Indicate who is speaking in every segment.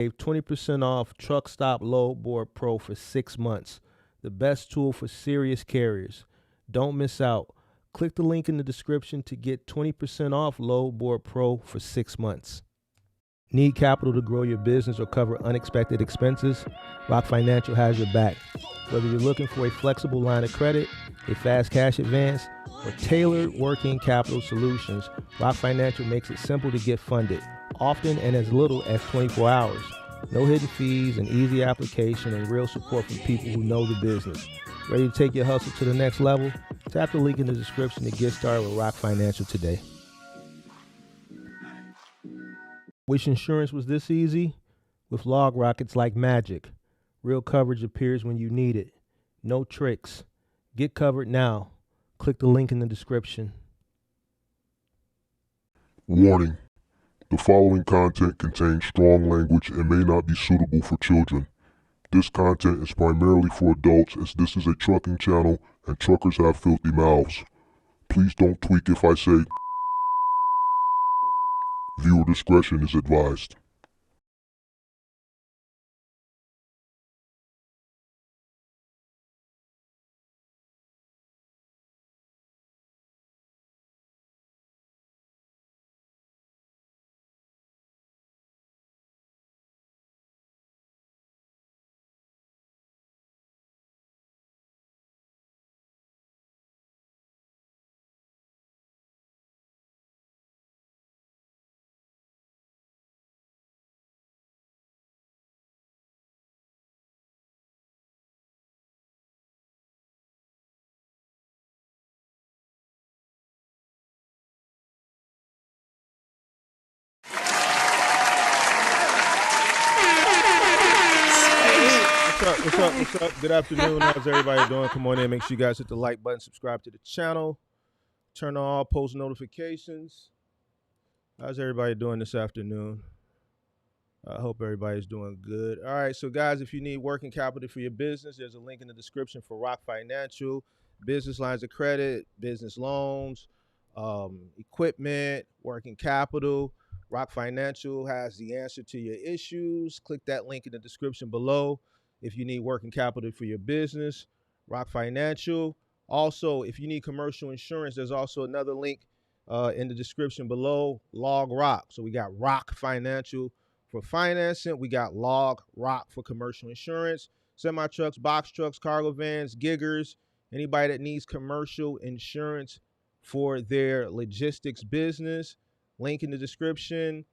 Speaker 1: Save 20% off Truck Stop Load Board Pro for 6 months. The best tool for serious carriers. Don't miss out. Click the link in the description to get 20% off Load Board Pro for 6 months. Need capital to grow your business or cover unexpected expenses? Rock Financial has your back. Whether you're looking for a flexible line of credit, a fast cash advance, or tailored working capital solutions, Rock Financial makes it simple to get funded, often in as little as 24 hours. No hidden fees, an easy application, and real support from people who know the business. Ready to take your hustle to the next level? Tap the link in the description to get started with Rock Financial today. Wish insurance was this easy? With LogRock, it's like magic. Real coverage appears when you need it. No tricks. Get covered now. Click the link in the description.
Speaker 2: Warning: the following content contains strong language and may not be suitable for children. This content is primarily for adults, as this is a trucking channel and truckers have filthy mouths. Please don't tweak if I say. Viewer discretion is advised.
Speaker 1: What's up? Good afternoon. How's everybody doing? Come on in. Make sure you guys hit the like button, subscribe to the channel, turn on all post notifications. How's everybody doing this afternoon? I hope everybody's doing good. All right, so guys, if you need working capital for your business, there's a link in the description for Rock Financial, business lines of credit, business loans, equipment, working capital. Rock Financial has the answer to your issues. Click that link in the description below if you need working capital for your business. Rock Financial. Also, if you need commercial insurance, there's also another link in the description below, Log Rock. So we got Rock Financial for financing. We got Log Rock for commercial insurance, semi trucks, box trucks, cargo vans, giggers, anybody that needs commercial insurance for their logistics business. Link in the description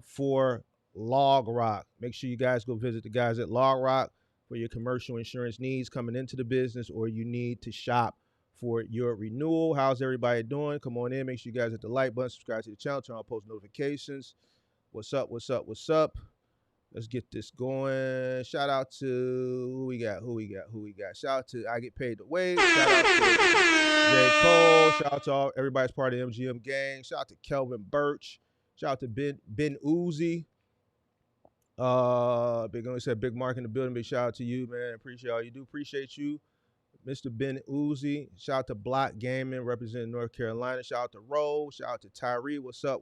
Speaker 1: for Log Rock. Make sure you guys go visit the guys at Log Rock for your commercial insurance needs coming into the business, or you need to shop for your renewal. How's everybody doing? Come on in. Make sure you guys hit the like button, subscribe to the channel, turn on post notifications. What's up? Let's get this going. Shout out to who we got. Shout out to I Get Paid to Wait. Shout out to J. Cole. Shout out to all everybody's part of the MGM gang. Shout out to Kelvin Birch. Shout out to Ben Uzi. Big Mark in the building. Big shout out to you, man. Appreciate all you do. Appreciate you, Mr. Ben Uzi. Shout out to Block Gaming, representing North Carolina. Shout out to Roll. Shout out to Tyree. What's up?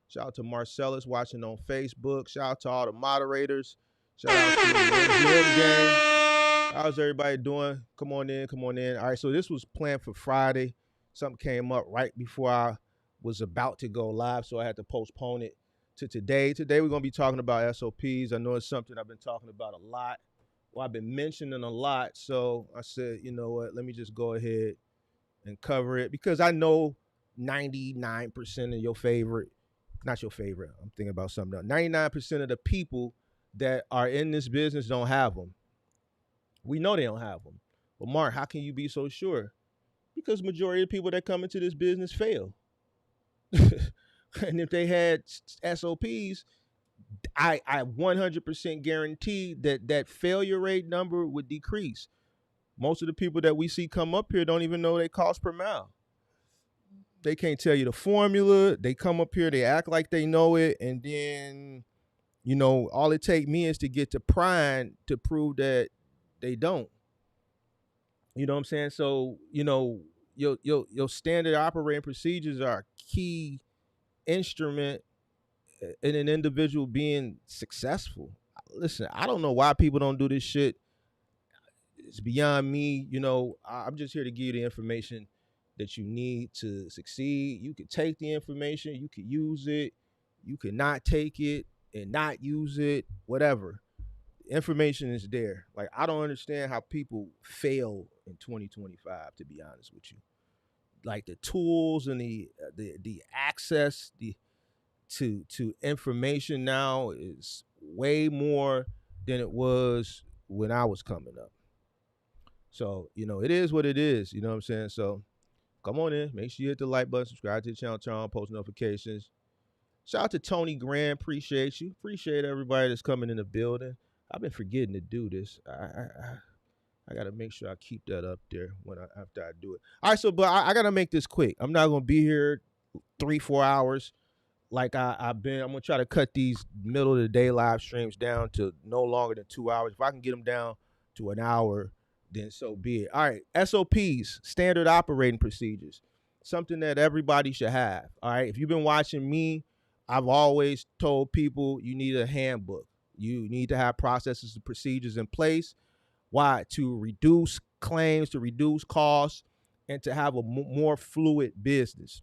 Speaker 1: Shout out to Marcellus watching on Facebook. Shout out to all the moderators. Shout out to the MGM gang. How's everybody doing? Come on in. All right, so this was planned for Friday. Something came up right before I was about to go live, so I had to postpone it to today. Today we're going to be talking about SOPs. I know it's something I've been talking about a lot. Well, I've been mentioning a lot, so I said, you know what, let me just go ahead and cover it, because I know 99% of your favorite, not your favorite, I'm thinking about something else. 99% of the people that are in this business don't have them. We know they don't have them. But Mark, how can you be so sure? Because majority of the people that come into this business fail. And if they had SOPs, I 100% guarantee that failure rate number would decrease. Most of the people that we see come up here don't even know their cost per mile. They can't tell you the formula. They come up here, they act like they know it, and then, you know, all it takes me is to get to Prime to prove that they don't. You know what I'm saying? So, you know, your standard operating procedures are a key instrument in an individual being successful. Listen, I don't know why people don't do this shit. It's beyond me. I'm just here to give you the information that you need to succeed. You could take the information, you could use it, you could not take it and not use it, whatever. Information is there. Like, I don't understand how people fail in 2025, to be honest with you. Like, the tools and the access to information now is way more than it was when I was coming up. So, it is what it is. You know what I'm saying? So come on in. Make sure you hit the like button, subscribe to the channel, turn on post notifications. Shout out to Tony Grant. Appreciate you. Appreciate everybody that's coming in the building. I've been forgetting to do this. I got to make sure I keep that up there after I do it. All right, so but I got to make this quick. I'm not going to be here 3-4 hours like I've been. I'm going to try to cut these middle of the day live streams down to no longer than 2 hours. If I can get them down to an hour, then so be it. All right, SOPs, standard operating procedures, something that everybody should have. All right, if you've been watching me, I've always told people you need a handbook. You need to have processes and procedures in place. Why? To reduce claims, to reduce costs, and to have a more fluid business.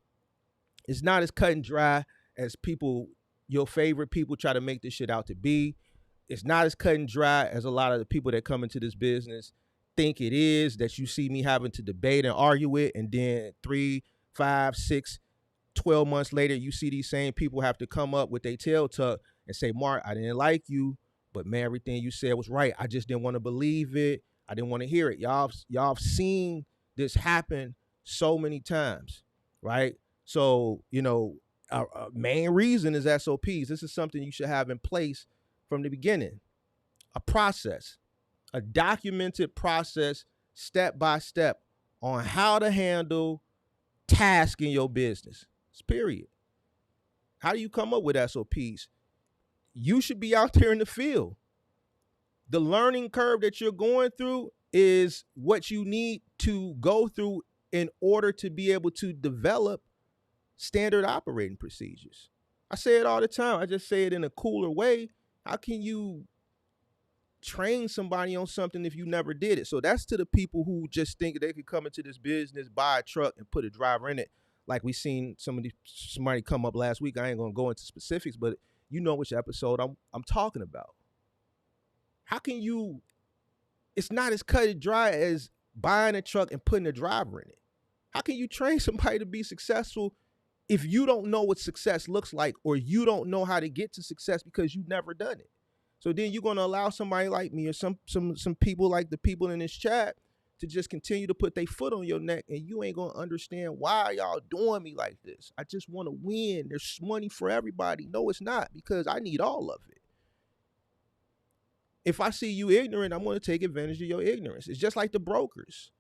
Speaker 1: It's not as cut and dry as your favorite people try to make this shit out to be. It's not as cut and dry as a lot of the people that come into this business think it is, that you see me having to debate and argue with, and then 3, 5, 6, 12 months later, you see these same people have to come up with their tail tuck and say, Mark, I didn't like you, but man, everything you said was right. I just didn't want to believe it. I didn't want to hear it. Y'all have seen this happen so many times, right? So, a main reason is SOPs. This is something you should have in place from the beginning. A process, a documented process, step by step, on how to handle tasks in your business. Period. How do you come up with SOPs? You should be out there in the field. The learning curve that you're going through is what you need to go through in order to be able to develop standard operating procedures. I say it all the time. I just say it in a cooler way. How can you train somebody on something if you never did it? So that's to the people who just think they could come into this business, buy a truck, and put a driver in it. Like we seen somebody come up last week. I ain't gonna go into specifics, but you know which episode I'm talking about. How can you? It's not as cut and dry as buying a truck and putting a driver in it. How can you train somebody to be successful if you don't know what success looks like, or you don't know how to get to success because you've never done it? So then you're going to allow somebody like me or some people like the people in this chat to just continue to put their foot on your neck, and you ain't going to understand why y'all doing me like this. I just want to win. There's money for everybody. No, it's not, because I need all of it. If I see you ignorant, I'm going to take advantage of your ignorance. It's just like the brokers.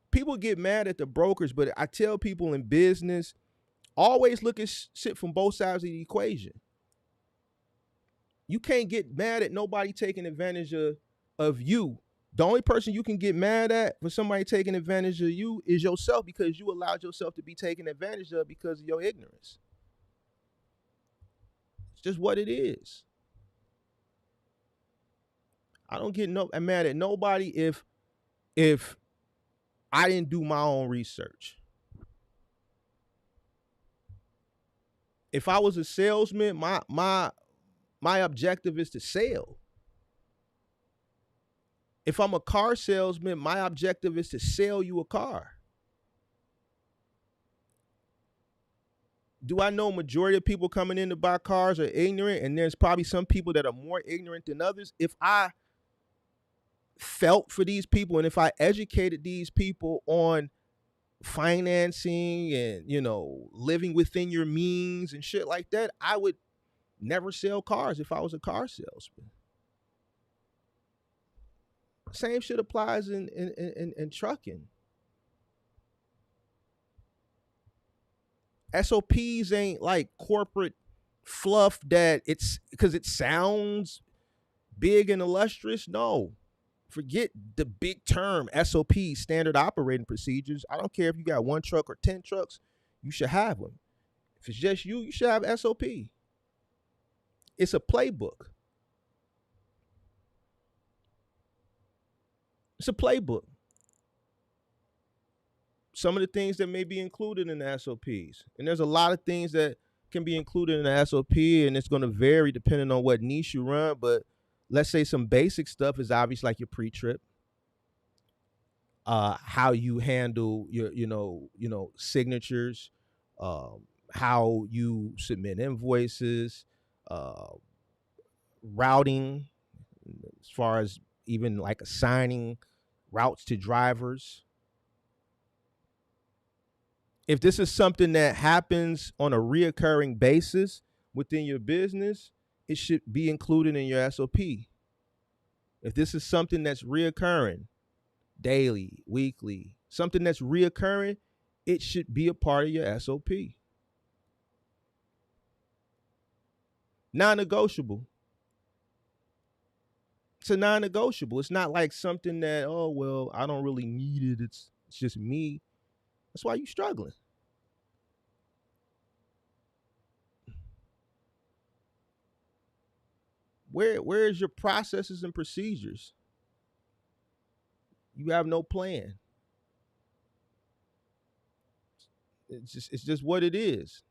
Speaker 1: People get mad at the brokers, but I tell people in business, always look at shit from both sides of the equation. You can't get mad at nobody taking advantage of you. The only person you can get mad at for somebody taking advantage of you is yourself, because you allowed yourself to be taken advantage of because of your ignorance. It's just what it is. I don't get mad at nobody if I didn't do my own research. If I was a salesman, my objective is to sell. If I'm a car salesman, my objective is to sell you a car. Do I know majority of people coming in to buy cars are ignorant, and there's probably some people that are more ignorant than others? If I felt for these people, and if I educated these people on financing and, living within your means and shit like that, I would never sell cars if I was a car salesman. Same shit applies in trucking. SOPs ain't like corporate fluff that it's because it sounds big and illustrious. No, forget the big term SOPs, standard operating procedures. I don't care if you got 1 truck or 10 trucks, you should have them. If it's just you, you should have SOP. It's a playbook. It's a playbook. Some of the things that may be included in the SOPs, and there's a lot of things that can be included in the SOP, and it's going to vary depending on what niche you run. But let's say some basic stuff is obvious, like your pre-trip, how you handle your, signatures, how you submit invoices, uh, routing, as far as even like assigning routes to drivers. If this is something that happens on a reoccurring basis within your business, it should be included in your SOP. If this is something that's reoccurring, daily, weekly, something that's reoccurring, it should be a part of your SOP. Non-negotiable. It's a non-negotiable. It's not like something that, oh, well, I don't really need it. It's just me. That's why you're struggling. Where is your processes and procedures? You have no plan. It's just what it is.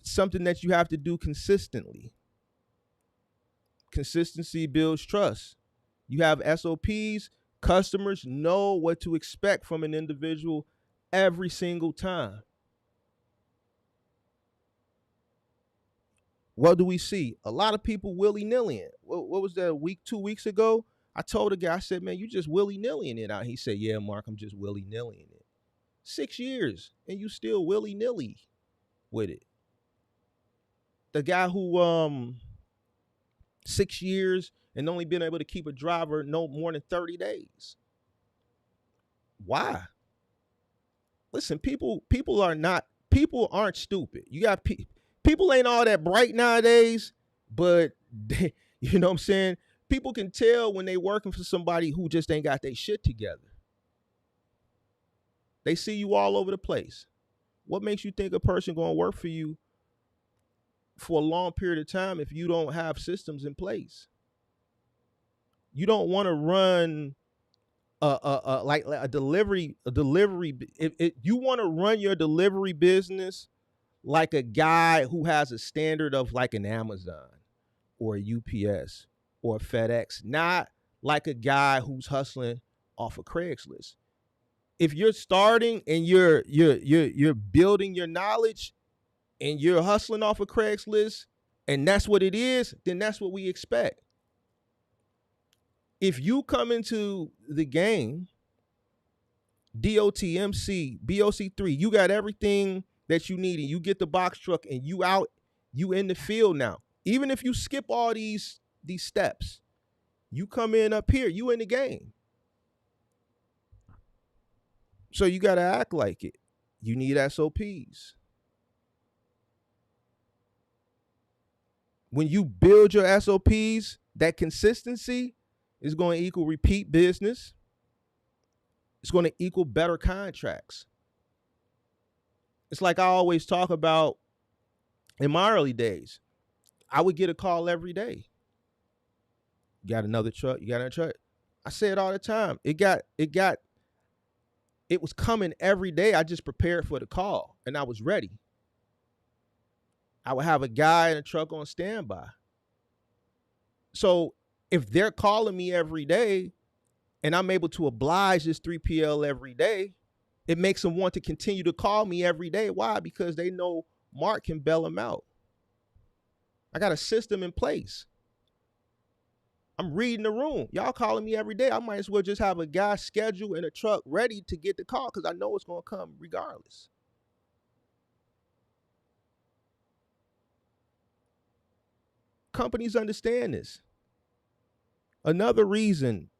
Speaker 1: It's something that you have to do consistently. Consistency builds trust. You have SOPs. Customers know what to expect from an individual every single time. What do we see? A lot of people willy-nilly. What was that, a week, 2 weeks ago? I told a guy, I said, man, you just willy-nillying it out. He said, yeah, Mark, I'm just willy-nillying it. 6 years, and you still willy-nilly with it. The guy who 6 years and only been able to keep a driver no more than 30 days. Why? Listen, people aren't stupid. You got people ain't all that bright nowadays, but they, you know what I'm saying? People can tell when they working for somebody who just ain't got their shit together. They see you all over the place. What makes you think a person going to work for you for a long period of time if you don't have systems in place? You don't want to run like a delivery. If you want to run your delivery business like a guy who has a standard of like an Amazon or a UPS or a FedEx, not like a guy who's hustling off of Craigslist. If you're starting and you're building your knowledge and you're hustling off of Craigslist and that's what it is, then that's what we expect. If you come into the game, DOT, MC, BOC3, you got everything that you need, and you get the box truck and you out, you in the field now. Even if you skip all these steps, you come in up here, you in the game. So you got to act like it. You need SOPs. When you build your SOPs, that consistency is going to equal repeat business. It's going to equal better contracts. It's like I always talk about in my early days. I would get a call every day. You got another truck? You got another truck? I say it all the time. It was coming every day. I just prepared for the call and I was ready. I would have a guy in a truck on standby. So if they're calling me every day and I'm able to oblige this 3PL every day, it makes them want to continue to call me every day. Why? Because they know Mark can bail them out. I got a system in place. I'm reading the room. Y'all calling me every day. I might as well just have a guy scheduled in a truck ready to get the call because I know it's going to come regardless. Companies understand this. Another reason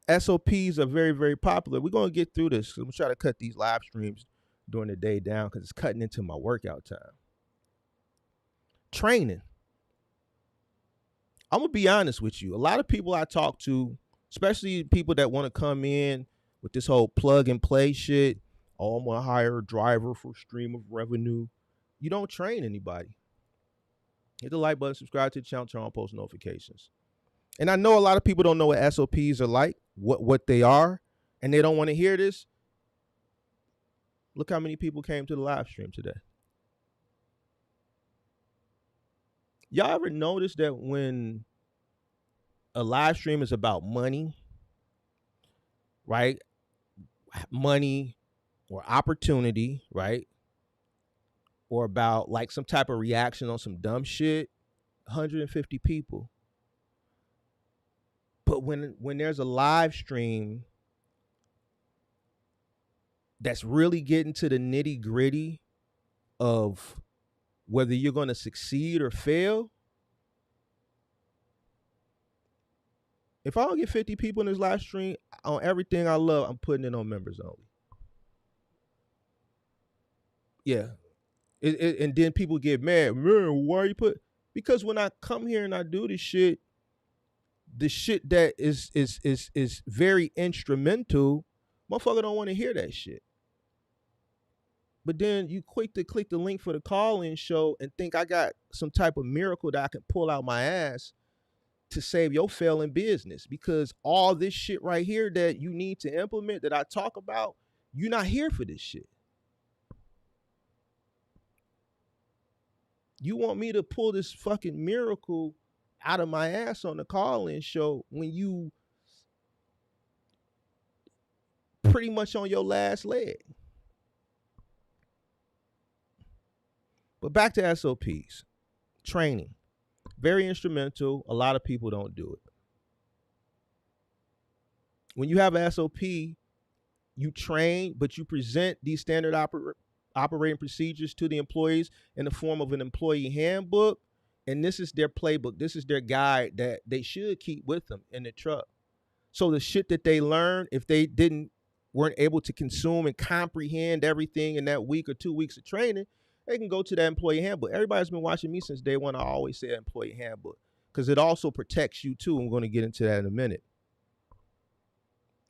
Speaker 1: SOPs are very, very popular. We're going to get through this. I'm going to try to cut these live streams during the day down because it's cutting into my workout time. Training. I'm going to be honest with you. A lot of people I talk to, especially people that want to come in with this whole plug and play shit, oh, I'm going to hire a driver for stream of revenue. You don't train anybody. Hit the like button, subscribe to the channel, turn on post notifications. And I know a lot of people don't know what SOPs are like, what they are, and they don't want to hear this. Look how many people came to the live stream today. Y'all ever notice that when a live stream is about money, right? Money or opportunity, right? Or about like some type of reaction on some dumb shit, 150 people. But when there's a live stream that's really getting to the nitty gritty of whether you're going to succeed or fail, if I don't get 50 people in this live stream on everything I love, I'm putting it on members only. Yeah. And then people get mad. Man, why are you put? Because when I come here and I do this shit, the shit that is very instrumental, motherfucker don't want to hear that shit. But then you quick to click the link for the call-in show and think I got some type of miracle that I can pull out my ass to save your failing business. Because all this shit right here that you need to implement that I talk about, you're not here for this shit. You want me to pull this fucking miracle out of my ass on the call-in show when you pretty much on your last leg. But back to SOPs. Training. Very instrumental. A lot of people don't do it. When you have an SOP, you train, but you present these standard operating procedures to the employees in the form of an employee handbook. And this is their playbook. This is their guide that they should keep with them in the truck. So the shit that they learn, if they weren't able to consume and comprehend everything in that week or 2 weeks of training, they can go to that employee handbook. Everybody's been watching me since day one. I always say employee handbook because it also protects you too. I'm going to get into that in a minute.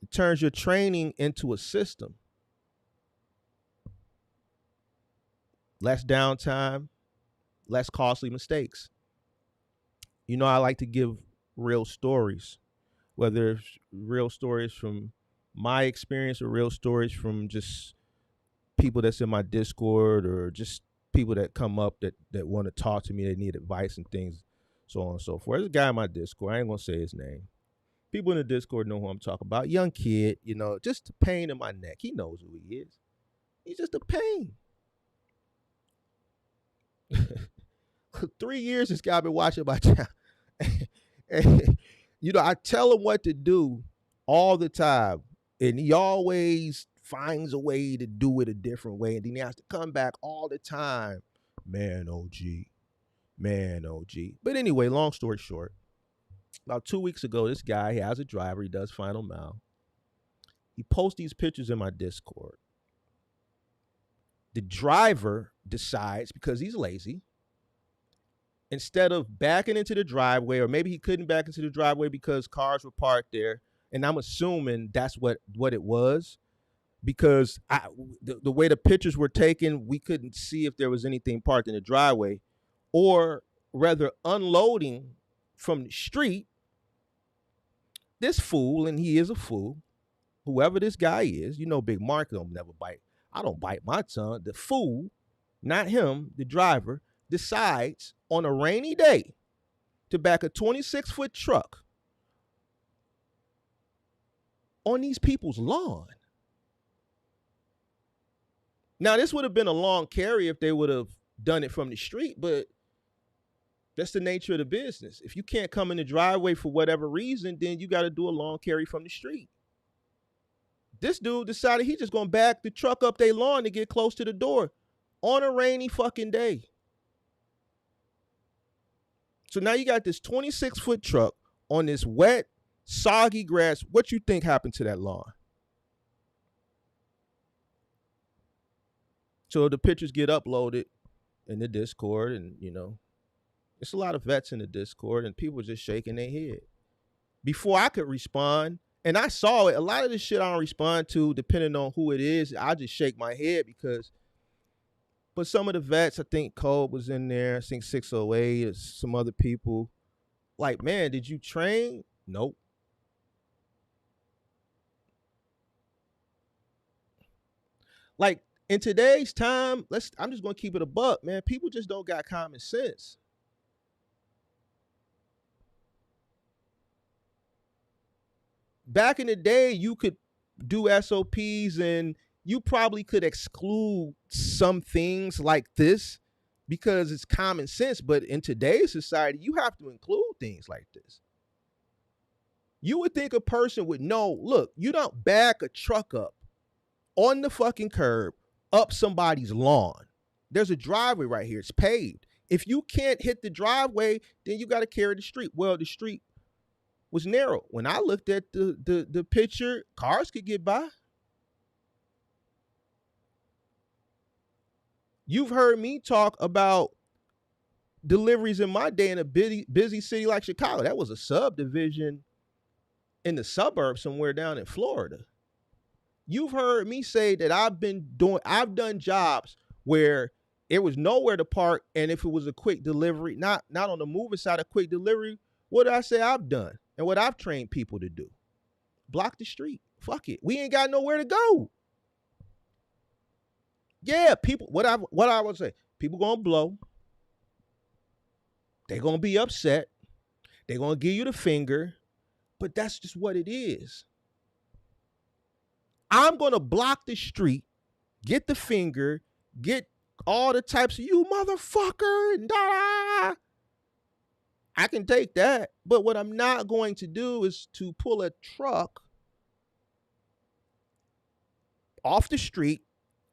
Speaker 1: It turns your training into a system. Less downtime, less costly mistakes. You know, I like to give real stories, whether it's real stories from my experience or real stories from just people that's in my Discord or just people that come up that want to talk to me, they need advice and things, so on and so forth. There's a guy in my Discord, I ain't gonna say his name. People in the Discord know who I'm talking about. Young kid, you know, just a pain in my neck. He knows who he is. He's just a pain. 3 years this guy been watching my channel. And, you know, I tell him what to do all the time. And he always finds a way to do it a different way. And then he has to come back all the time. Man, OG. But anyway, long story short, about 2 weeks ago, this guy, he has a driver. He does final mile. He posts these pictures in my Discord. The driver decides, because he's lazy, instead of backing into the driveway, or maybe he couldn't back into the driveway because cars were parked there, and I'm assuming that's what it was, because the way the pictures were taken, we couldn't see if there was anything parked in the driveway, or rather unloading from the street. This fool, and he is a fool, whoever this guy is, you know, Big Mark don't never bite. I don't bite my tongue. The fool, not him, the driver, decides on a rainy day to back a 26-foot truck on these people's lawn. Now, this would have been a long carry if they would have done it from the street, but that's the nature of the business. If you can't come in the driveway for whatever reason, then you got to do a long carry from the street. This dude decided he's just going to back the truck up their lawn to get close to the door on a rainy fucking day. So now you got this 26-foot truck on this wet, soggy grass. What you think happened to that lawn? So the pictures get uploaded in the Discord, and, you know, it's a lot of vets in the Discord, and people just shaking their head. Before I could respond, and I saw it, a lot of this shit I don't respond to, depending on who it is, I just shake my head because But some of the vets, I think Cole was in there. I think 608, some other people. Like, man, did you train? Nope. Like in today's time, I'm just gonna keep it a buck, man. People just don't got common sense. Back in the day, you could do SOPs and you probably could exclude some things like this because it's common sense. But in today's society, you have to include things like this. You would think a person would know, look, you don't back a truck up on the fucking curb up somebody's lawn. There's a driveway right here. It's paved. If you can't hit the driveway, then you got to carry the street. Well, the street was narrow. When I looked at the picture, cars could get by. You've heard me talk about deliveries in my day in a busy city like Chicago. That was a subdivision in the suburbs somewhere down in Florida. You've heard me say that I've done jobs where it was nowhere to park, and if it was a quick delivery, not on the moving side, a quick delivery, what did I say I've done and what I've trained people to do? Block the street. Fuck it. We ain't got nowhere to go. Yeah, people, what I would say, people gonna blow. They're gonna be upset. They're gonna give you the finger, but that's just what it is. I'm gonna block the street, get the finger, get all the types of you motherfucker, and da. I can take that, but what I'm not going to do is to pull a truck off the street,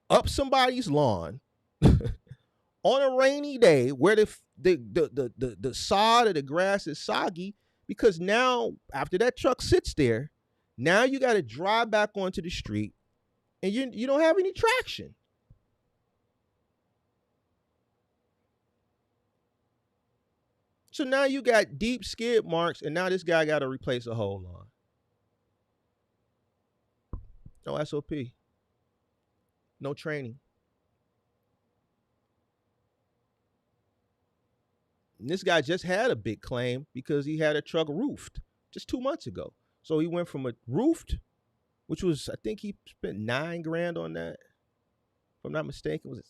Speaker 1: up somebody's lawn, on a rainy day where the sod of the grass is soggy, because now after that truck sits there, now you got to drive back onto the street, and you don't have any traction. So now you got deep skid marks, and now this guy got to replace a whole lawn. No SOP. No training. And this guy just had a big claim because he had a truck roofed just 2 months ago. So he went from a roofed, which was, I think he spent $9,000 on that. If I'm not mistaken, it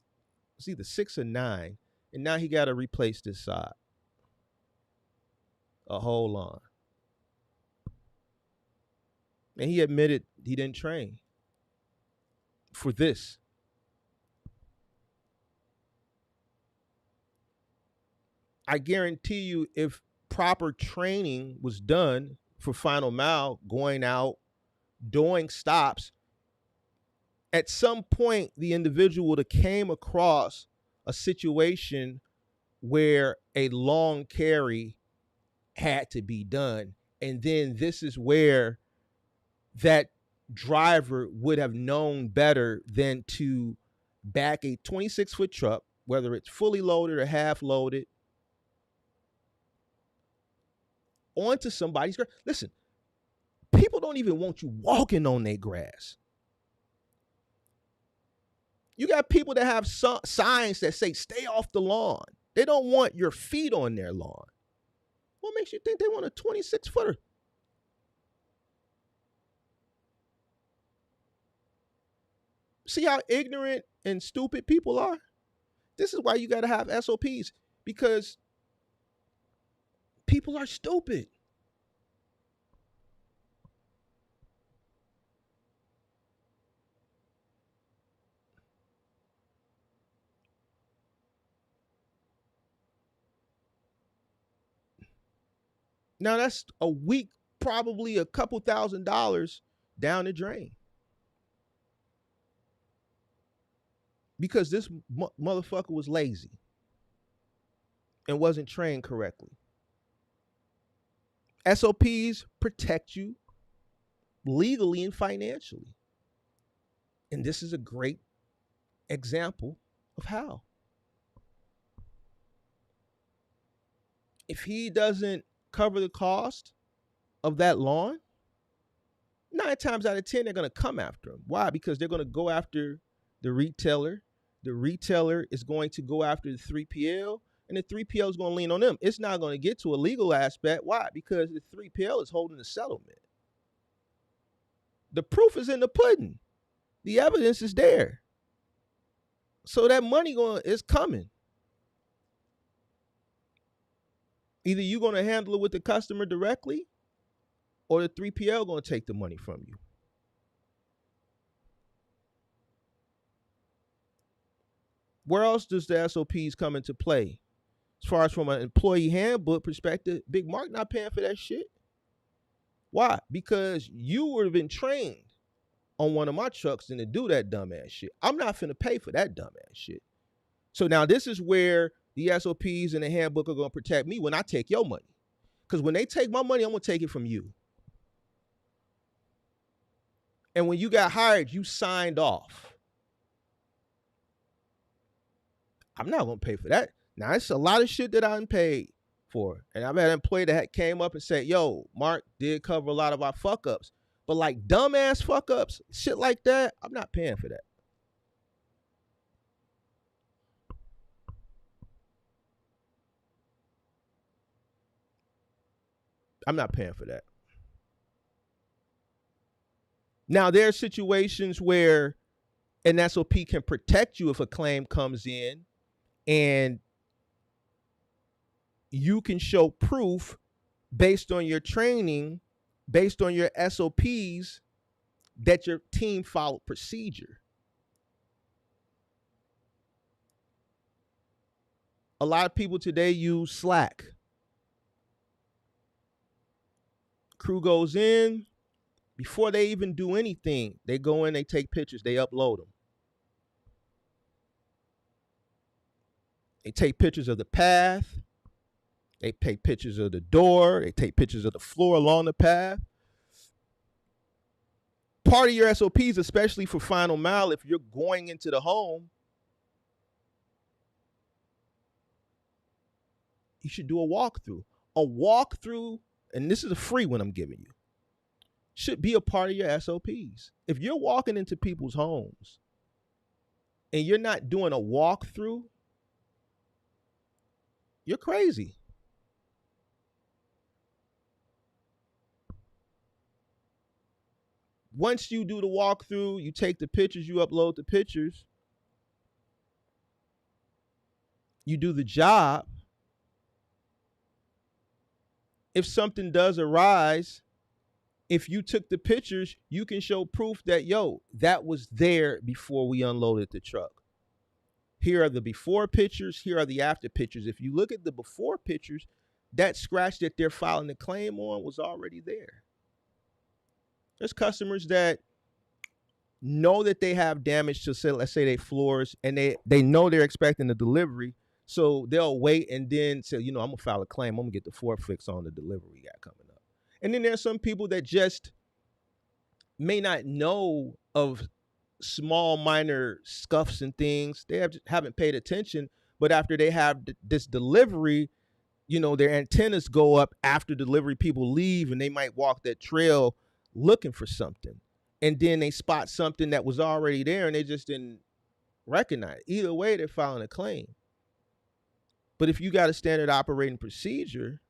Speaker 1: was either 6 or 9. And now he got to replace this side. A whole lawn. And he admitted he didn't train for this. I guarantee you, if proper training was done for final mile, going out, doing stops, at some point the individual would have came across a situation where a long carry had to be done. And then this is where that driver would have known better than to back a 26-foot truck, whether it's fully loaded or half loaded, onto somebody's grass. Listen, people don't even want you walking on their grass. You got people that have signs that say, stay off the lawn. They don't want your feet on their lawn. What makes you think they want a 26-footer? See how ignorant and stupid people are? This is why you got to have SOPs, because people are stupid. Now that's a week, probably a couple $1,000s down the drain. Because this motherfucker was lazy and wasn't trained correctly. SOPs protect you legally and financially. And this is a great example of how. If he doesn't cover the cost of that lawn, 9 times out of 10, they're going to come after him. Why? Because they're going to go after the retailer, the retailer is going to go after the 3PL, and the 3PL is going to lean on them. It's not going to get to a legal aspect. Why? Because the 3PL is holding the settlement. The proof is in the pudding. The evidence is there. So that money is coming. Either you're going to handle it with the customer directly, or the 3PL going to take the money from you. Where else does the SOPs come into play? As far as from an employee handbook perspective, Big Mark not paying for that shit. Why? Because you would have been trained on one of my trucks than to do that dumbass shit. I'm not finna pay for that dumbass shit. So now this is where the SOPs and the handbook are going to protect me when I take your money. Because when they take my money, I'm going to take it from you. And when you got hired, you signed off. I'm not going to pay for that. Now, it's a lot of shit that I done paid for. And I've had an employee that came up and said, yo, Mark did cover a lot of our fuck ups. But like dumbass fuck ups, shit like that, I'm not paying for that. I'm not paying for that. Now, there are situations where an SOP can protect you if a claim comes in and you can show proof based on your training, based on your SOPs, that your team followed procedure. A lot of people today use Slack. Crew goes in, before they even do anything, they go in, they take pictures, they upload them. They take pictures of the path. They take pictures of the door. They take pictures of the floor along the path. Part of your SOPs, especially for final mile, if you're going into the home, you should do a walkthrough. A walkthrough, and this is a free one I'm giving you, should be a part of your SOPs. If you're walking into people's homes and you're not doing a walkthrough, you're crazy. Once you do the walkthrough, you take the pictures, you upload the pictures, you do the job. If something does arise, if you took the pictures, you can show proof that, yo, that was there before we unloaded the truck. Here are the before pictures. Here are the after pictures. If you look at the before pictures, that scratch that they're filing the claim on was already there. There's customers that know that they have damage to, say, let's say, their floors, and they know they're expecting a delivery. So they'll wait and then say, I'm going to file a claim. I'm going to get the floor fix on the delivery we got coming up. And then there's some people that just may not know of small, minor scuffs and things. They haven't paid attention. But after they have this delivery, their antennas go up after delivery. People leave and they might walk that trail looking for something. And then they spot something that was already there and they just didn't recognize it. Either way, they're filing a claim. But if you got a standard operating procedure,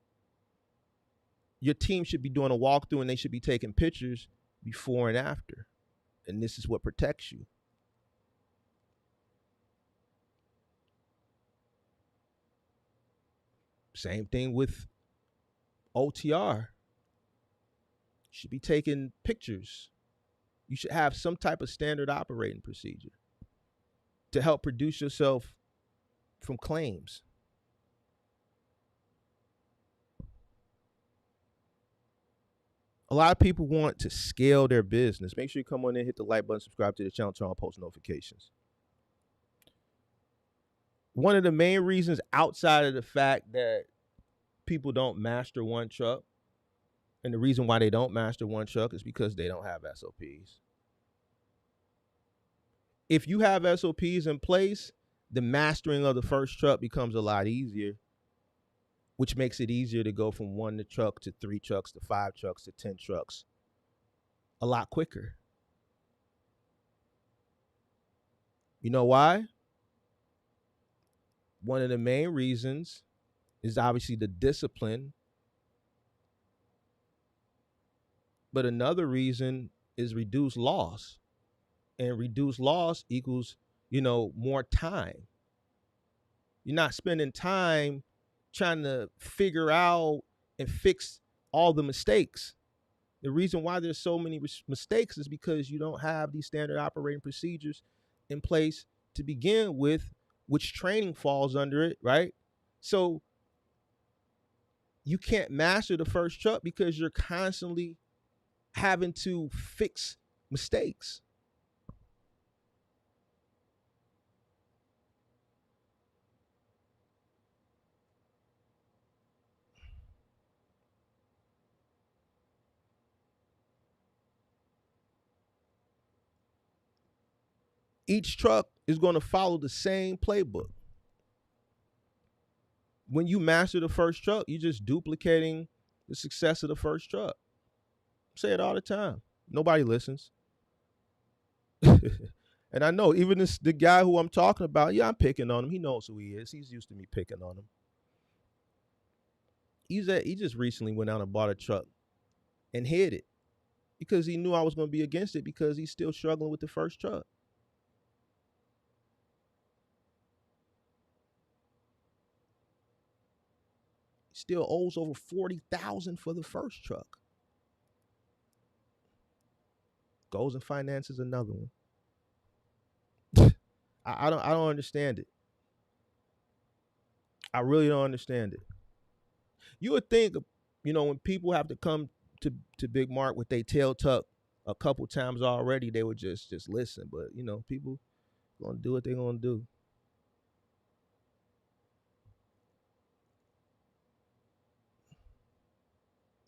Speaker 1: your team should be doing a walkthrough and they should be taking pictures before and after. And this is what protects you. Same thing with OTR. You should be taking pictures. You should have some type of standard operating procedure to help produce yourself from claims. A lot of people want to scale their business. Make sure you come on in, hit the like button, subscribe to the channel, turn on post notifications. One of the main reasons outside of the fact that people don't master one truck, and the reason why they don't master one truck is because they don't have SOPs. If you have SOPs in place, the mastering of the first truck becomes a lot easier, which makes it easier to go from 1 truck to 3 trucks to 5 trucks to 10 trucks a lot quicker. You know why? One of the main reasons is obviously the discipline, but another reason is reduced loss. And reduced loss equals, more time. You're not spending time trying to figure out and fix all the mistakes. The reason why there's so many mistakes is because you don't have these standard operating procedures in place to begin with, which training falls under it, right? So you can't master the first truck because you're constantly having to fix mistakes. Each truck is going to follow the same playbook. When you master the first truck, you're just duplicating the success of the first truck. I say it all the time. Nobody listens. And I know even the guy who I'm talking about, yeah, I'm picking on him. He knows who he is. He's used to me picking on him. He just recently went out and bought a truck and hid it because he knew I was going to be against it because he's still struggling with the first truck. He still owes over $40,000 for the first truck. Goes and finances another one. I don't understand it. I really don't understand it. You would think, when people have to come to Big Mark with their tail tucked a couple times already, they would just listen. But people gonna do what they're gonna do.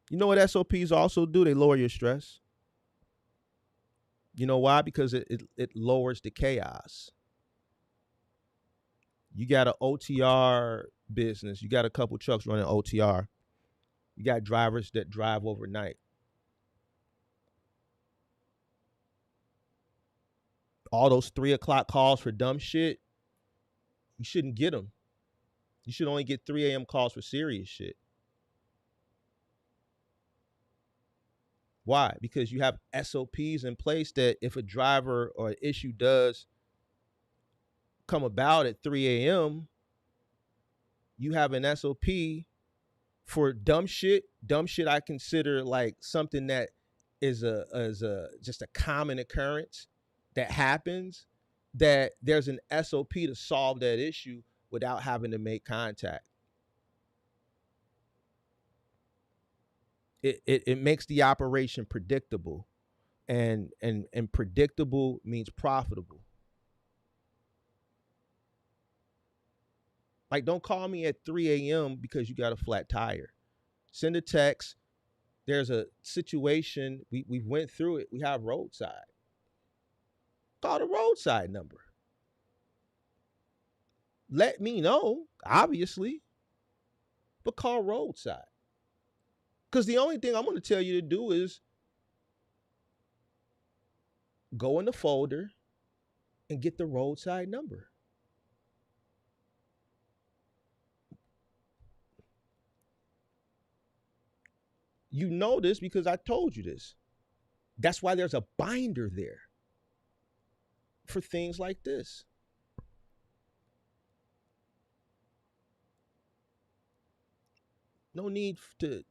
Speaker 1: You know what SOPs also do? They lower your stress. You know why? Because it lowers the chaos. You got an OTR business. You got a couple trucks running OTR. You got drivers that drive overnight. All those 3 o'clock calls for dumb shit, you shouldn't get them. You should only get 3 a.m. calls for serious shit. Why? Because you have SOPs in place that if a driver or an issue does come about at 3 a.m., you have an SOP for dumb shit. Dumb shit I consider like something that is a just a common occurrence that happens, that there's an SOP to solve that issue without having to make contact. It makes the operation predictable, and predictable means profitable. Like, don't call me at 3 a.m. because you got a flat tire. Send a text. There's a situation. We went through it. We have roadside. Call the roadside number. Let me know, obviously, but call roadside. Because the only thing I'm going to tell you to do is go in the folder and get the roadside number. You know this because I told you this. That's why there's a binder there for things like this. No need to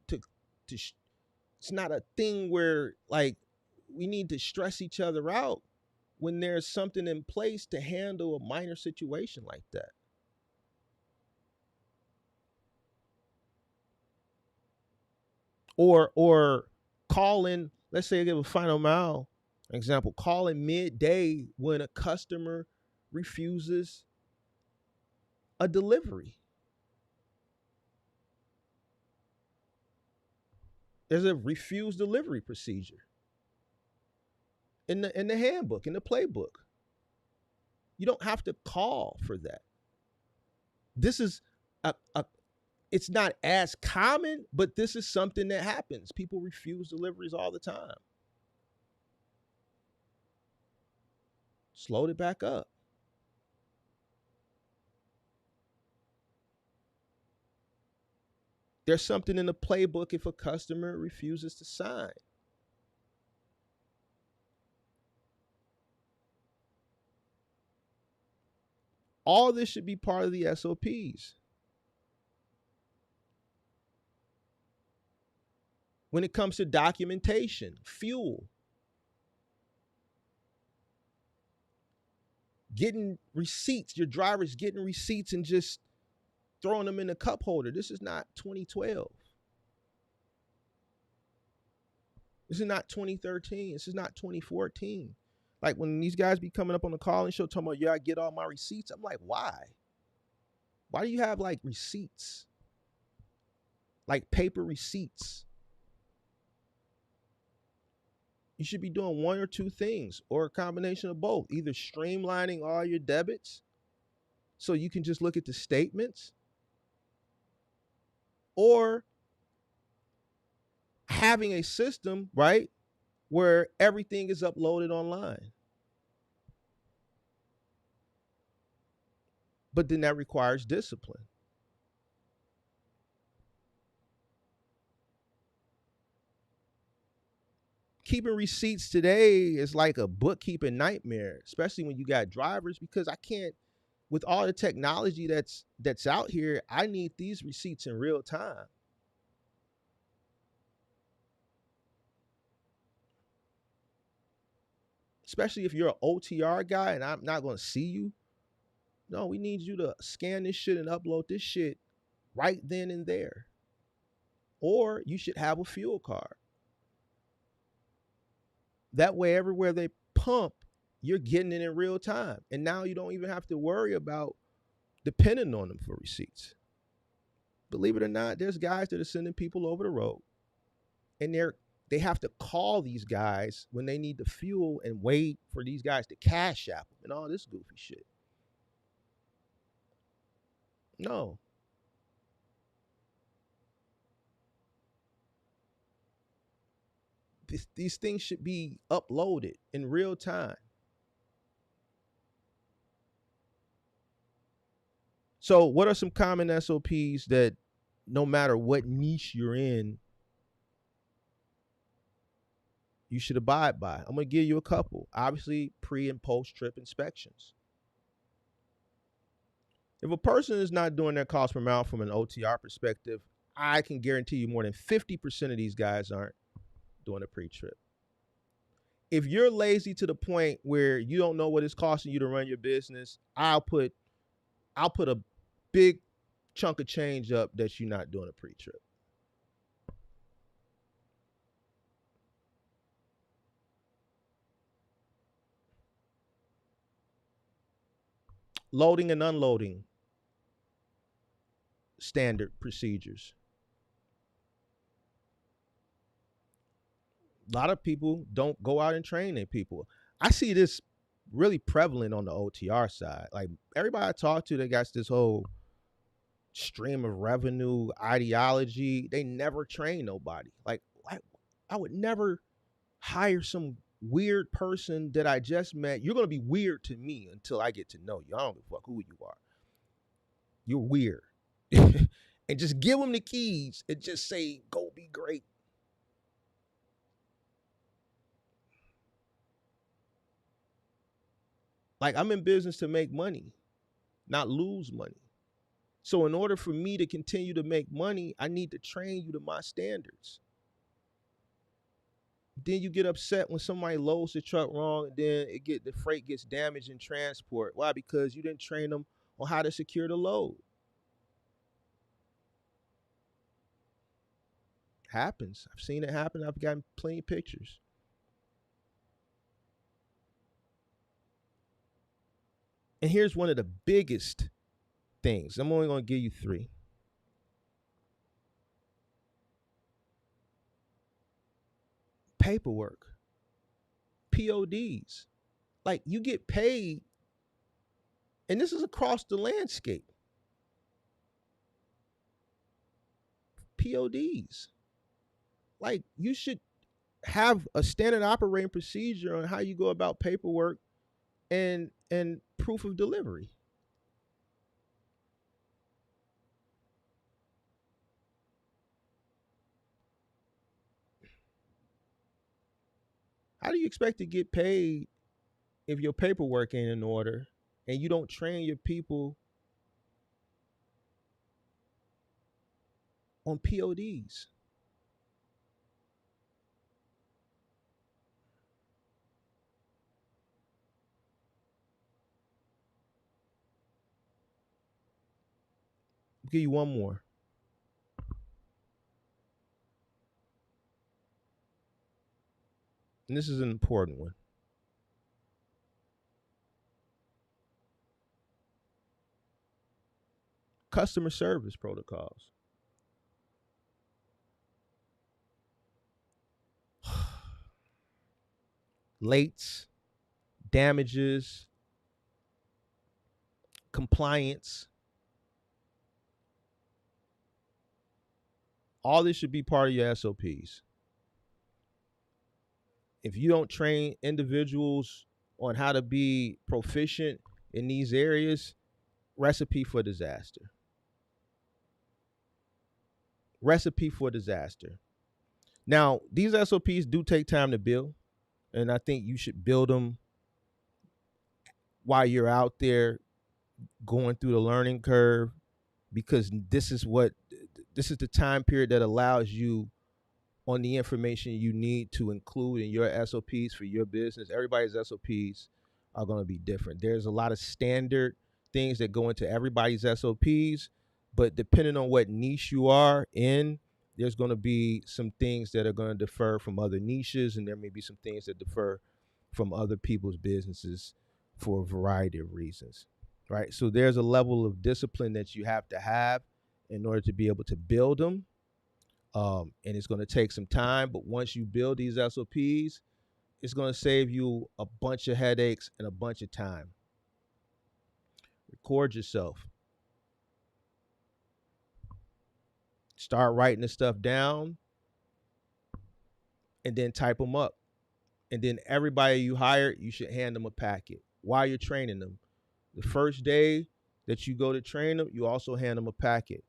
Speaker 1: it's not a thing where like we need to stress each other out when there's something in place to handle a minor situation like that. Or call in, let's say I give a final mile example, call in midday when a customer refuses a delivery. There's a refuse delivery procedure in the handbook, in the playbook. You don't have to call for that. This is a it's not as common, but this is something that happens. People refuse deliveries all the time. Slowed it back up. There's something in the playbook if a customer refuses to sign. All this should be part of the SOPs. When it comes to documentation, fuel, getting receipts, your driver's getting receipts and just throwing them in the cup holder. This is not 2012. This is not 2013. This is not 2014. Like when these guys be coming up on the calling show talking about, yeah, I get all my receipts. I'm like, why? Why do you have like receipts? Like paper receipts? You should be doing one or two things or a combination of both. Either streamlining all your debits so you can just look at the statements, or having a system, right, where everything is uploaded online. But then that requires discipline. Keeping receipts today is like a bookkeeping nightmare, especially when you got drivers, because I can't, with all the technology that's out here, I need these receipts in real time. Especially if you're an OTR guy and I'm not going to see you. No, we need you to scan this shit and upload this shit right then and there. Or you should have a fuel card. That way, everywhere they pump, you're getting it in real time. And now you don't even have to worry about depending on them for receipts. Believe it or not, there's guys that are sending people over the road, and they have to call these guys when they need the fuel and wait for these guys to cash app them and all this goofy shit. No. These things should be uploaded in real time. So what are some common SOPs that no matter what niche you're in, you should abide by? I'm going to give you a couple. Obviously, pre and post trip inspections. If a person is not doing their cost per mile from an OTR perspective, I can guarantee you more than 50% of these guys aren't doing a pre-trip. If you're lazy to the point where you don't know what it's costing you to run your business, I'll put a big chunk of change up that you're not doing a pre-trip. Loading and unloading standard procedures. A lot of people don't go out and train their people. I see this really prevalent on the OTR side. Like everybody I talk to, they got this whole stream of revenue ideology. They never train nobody. Like I would never hire some weird person that I just met. You're going to be weird to me until I get to know you. I don't give a fuck who you are. You're weird. And just give them the keys and just say, go be great. Like I'm in business to make money, not lose money. So in order for me to continue to make money, I need to train you to my standards. Then you get upset when somebody loads the truck wrong, and then the freight gets damaged in transport. Why? Because you didn't train them on how to secure the load. Happens. I've seen it happen. I've gotten plenty of pictures. And here's one of the biggest things. I'm only going to give you 3. Paperwork. PODs. Like you get paid, and this is across the landscape. PODs. Like you should have a standard operating procedure on how you go about paperwork and proof of delivery. How do you expect to get paid if your paperwork ain't in order and you don't train your people on PODs? I'll give you one more. And this is an important one. Customer service protocols. Lates, damages, compliance. All this should be part of your SOPs. If you don't train individuals on how to be proficient in these areas, recipe for disaster. Recipe for disaster. Now, these SOPs do take time to build, and I think you should build them while you're out there going through the learning curve, because this is the time period that allows you on the information you need to include in your SOPs for your business. Everybody's SOPs are going to be different. There's a lot of standard things that go into everybody's SOPs, but depending on what niche you are in, there's going to be some things that are going to differ from other niches, and there may be some things that differ from other people's businesses for a variety of reasons, right? So there's a level of discipline that you have to have in order to be able to build them. And it's going to take some time, but once you build these SOPs, it's going to save you a bunch of headaches and a bunch of time. Record yourself. Start writing this stuff down and then type them up. And then everybody you hire, you should hand them a packet while you're training them. The first day that you go to train them, you also hand them a packet.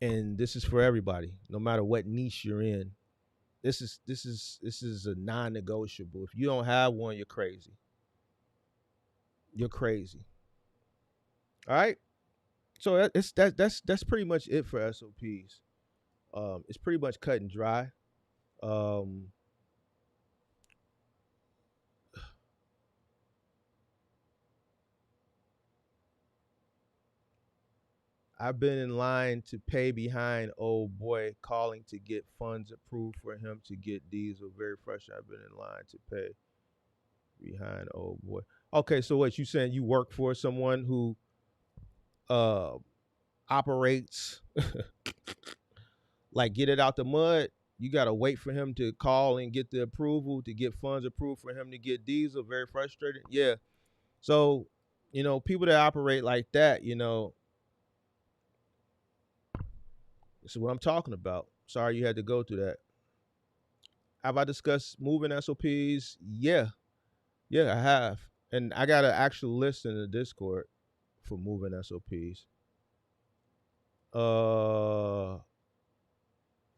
Speaker 1: And this is for everybody, no matter what niche you're in. This is a non-negotiable. If you don't have one, you're crazy. You're crazy. All right. So that's pretty much it for SOPs. It's pretty much cut and dry. Um, I've been in line to pay behind old boy calling to get funds approved for him to get diesel. Very frustrating. I've been in line to pay behind old boy. Okay, so what you saying? You work for someone who uh operates like get it out the mud. You gotta wait for him to call and get the approval to get funds approved for him to get diesel. Very frustrated. Yeah. So, people that operate like that, this is what I'm talking about. Sorry you had to go through that. Have I discussed moving SOPs? Yeah. Yeah, I have. And I got an actual list in the Discord for moving SOPs. Oh,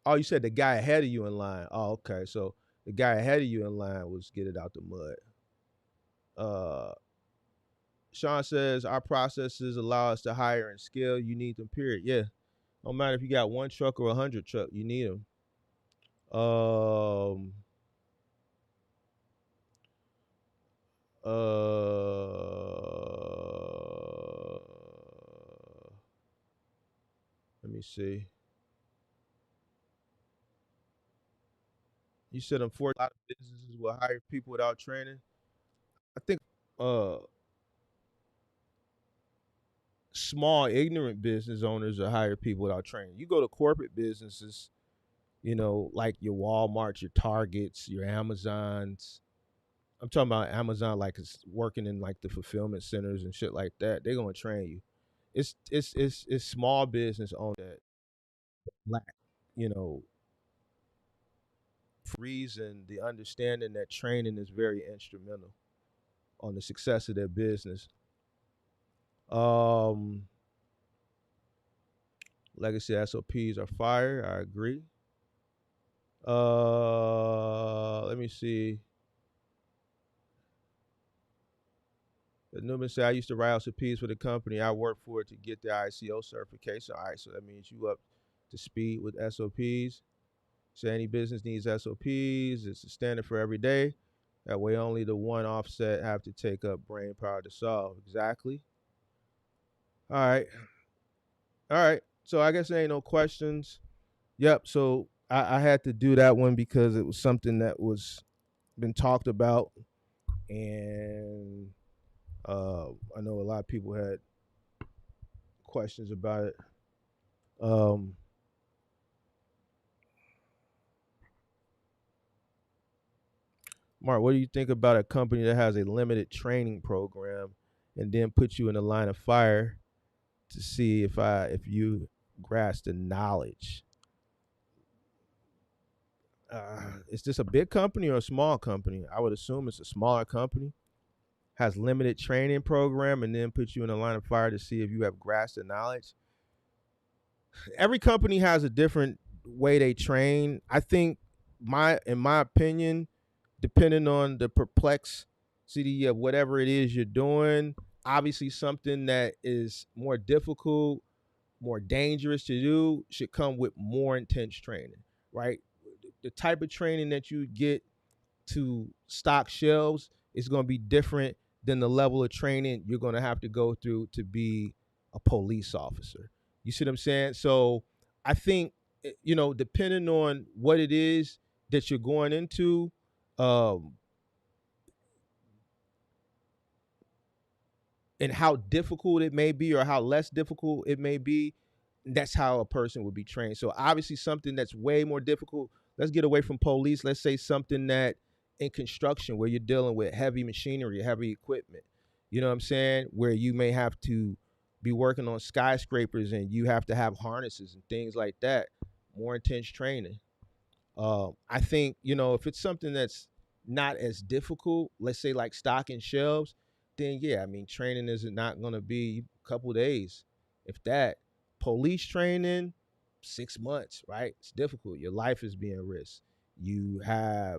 Speaker 1: you said the guy ahead of you in line. Oh, okay. So the guy ahead of you in line was get it out the mud. Uh Sean says our processes allow us to hire and scale. You need them, period. Yeah. No matter if you got one truck or 100 truck, you need them. Um uh let me see. You said unfortunately a lot of businesses will hire people without training. I think uh small ignorant business owners will hire people without training. You go to corporate businesses, like your Walmarts, your Targets, your Amazons. I'm talking about Amazon, like it's working in like the fulfillment centers and shit like that. They're gonna train you. It's small business owners that lack, you know, reason the understanding that training is very instrumental on the success of their business. Um, Legacy SOPs are fire. I agree. Let me see. Newman said, I used to write SOPs for the company I work for to get the ICO certification. All right, so that means you up to speed with SOPs. So any business needs SOPs. It's a standard for every day. That way only the one offset have to take up brain power to solve. Exactly. All right. All right. So I guess there ain't no questions. Yep. So I had to do that one because it was something that was been talked about, and I know a lot of people had questions about it. Um, Mark, what do you think about a company that has a limited training program and then puts you in the line of fire to see if you grasp the knowledge? Is this a big company or a small company? I would assume it's a smaller company. Has limited training program and then puts you in the line of fire to see if you have grasped the knowledge. Every company has a different way they train. I think in my opinion, depending on the perplexity of whatever it is you're doing, obviously something that is more difficult, more dangerous to do should come with more intense training, right? The type of training that you get to stock shelves is going to be different than the level of training you're going to have to go through to be a police officer. You see what I'm saying? So I think, depending on what it is that you're going into, um, and how difficult it may be or how less difficult it may be, that's how a person would be trained. So obviously something that's way more difficult, let's get away from police. Let's say something that in construction where you're dealing with heavy machinery, heavy equipment. You know what I'm saying? Where you may have to be working on skyscrapers and you have to have harnesses and things like that. More intense training. I think, if it's something that's not as difficult, let's say like stocking shelves, then yeah, I mean, training is not going to be a couple days, if that. Police training, 6 months, right? It's difficult. Your life is being risked. You at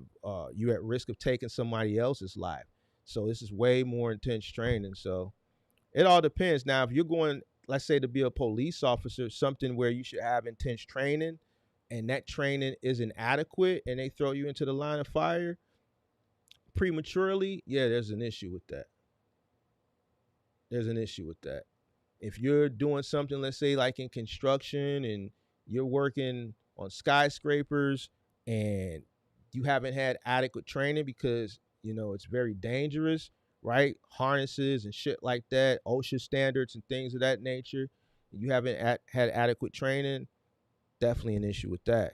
Speaker 1: risk of taking somebody else's life. So this is way more intense training. So it all depends. Now, if you're going, let's say, to be a police officer, something where you should have intense training, and that training isn't adequate, and they throw you into the line of fire prematurely, yeah, there's an issue with that. There's an issue with that. If you're doing something, let's say, like in construction, and you're working on skyscrapers, and you haven't had adequate training because it's very dangerous, right? Harnesses and shit like that, OSHA standards and things of that nature. You haven't had adequate training, definitely an issue with that.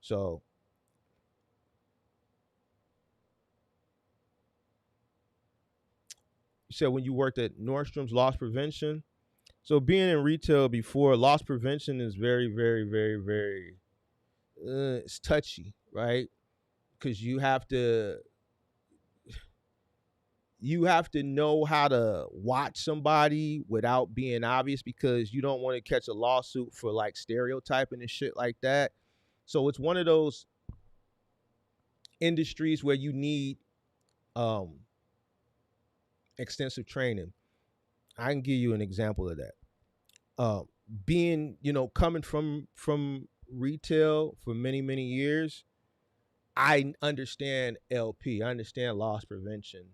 Speaker 1: So you said when you worked at Nordstrom's loss prevention. So being in retail before, loss prevention is very, very, very, very it's touchy, right? Because you have to know how to watch somebody without being obvious, because you don't want to catch a lawsuit for like stereotyping and shit like that. So it's one of those industries where you need um extensive training. I can give you an example of that. Uh, Being, coming from retail for many, many years, I understand LP. I understand loss prevention.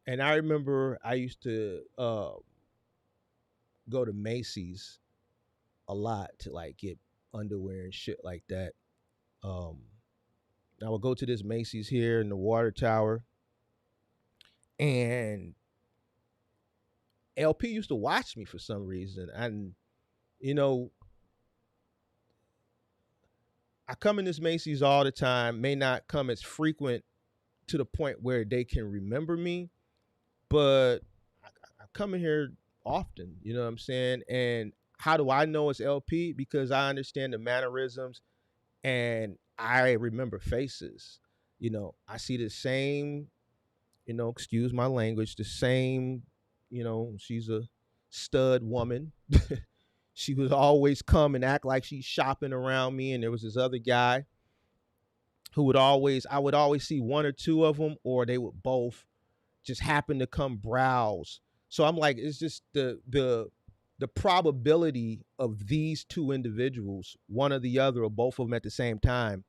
Speaker 1: And I remember I used to go to Macy's a lot to like get underwear and shit like that. Um, I would go to this Macy's here in the Water Tower, and LP used to watch me for some reason. And you know, I come in this Macy's all the time. May not come as frequent to the point where they can remember me, but I come in here often. You know what I'm saying? And how do I know it's LP? Because I understand the mannerisms and I remember faces. I see the same, excuse my language, the same, she's a stud woman. She would always come and act like she's shopping around me. And there was this other guy who I would always see one or two of them, or they would both just happen to come browse. So I'm like, it's just the probability of these two individuals, one or the other, or both of them at the same time,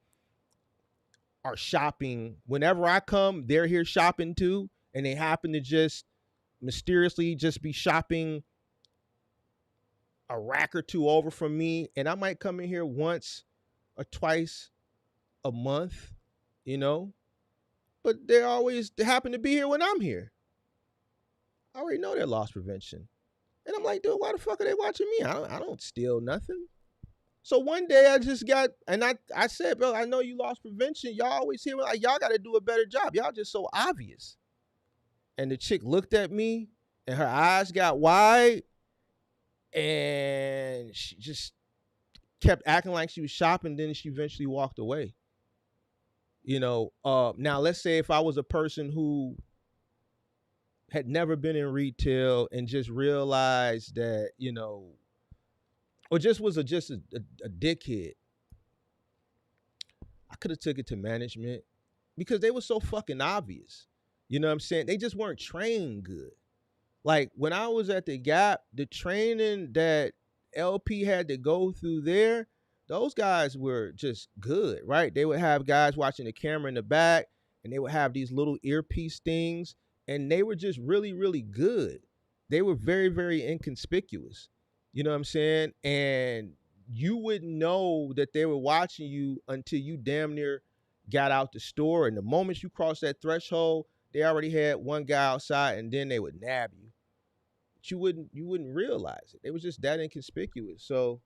Speaker 1: are shopping. Whenever I come, they're here shopping too, and they happen to just mysteriously just be shopping a rack or two over from me, and I might come in here once or twice a month, you know, but they happen to be here when I'm here. I already know they're loss prevention. And I'm like, dude, why the fuck are they watching me? I don't steal nothing. So one day I just got, and I said, bro, I know you lost prevention. Y'all always hear like, y'all got to do a better job. Y'all just so obvious. And the chick looked at me and her eyes got wide and she just kept acting like she was shopping. Then she eventually walked away. You know, now let's say if I was a person who had never been in retail and just realized that, you know, or just was a dickhead, I could have took it to management because they were so fucking obvious. You know what I'm saying? They just weren't trained good. Like when I was at the Gap, the training that LP had to go through there, those guys were just good, right? They would have guys watching the camera in the back, and they would have these little earpiece things, and they were just really, really good. They were very, very inconspicuous. You know what I'm saying? And you wouldn't know that they were watching you until you damn near got out the store. And the moment you crossed that threshold, they already had one guy outside, and then they would nab you. But you wouldn't realize it. It was just that inconspicuous. So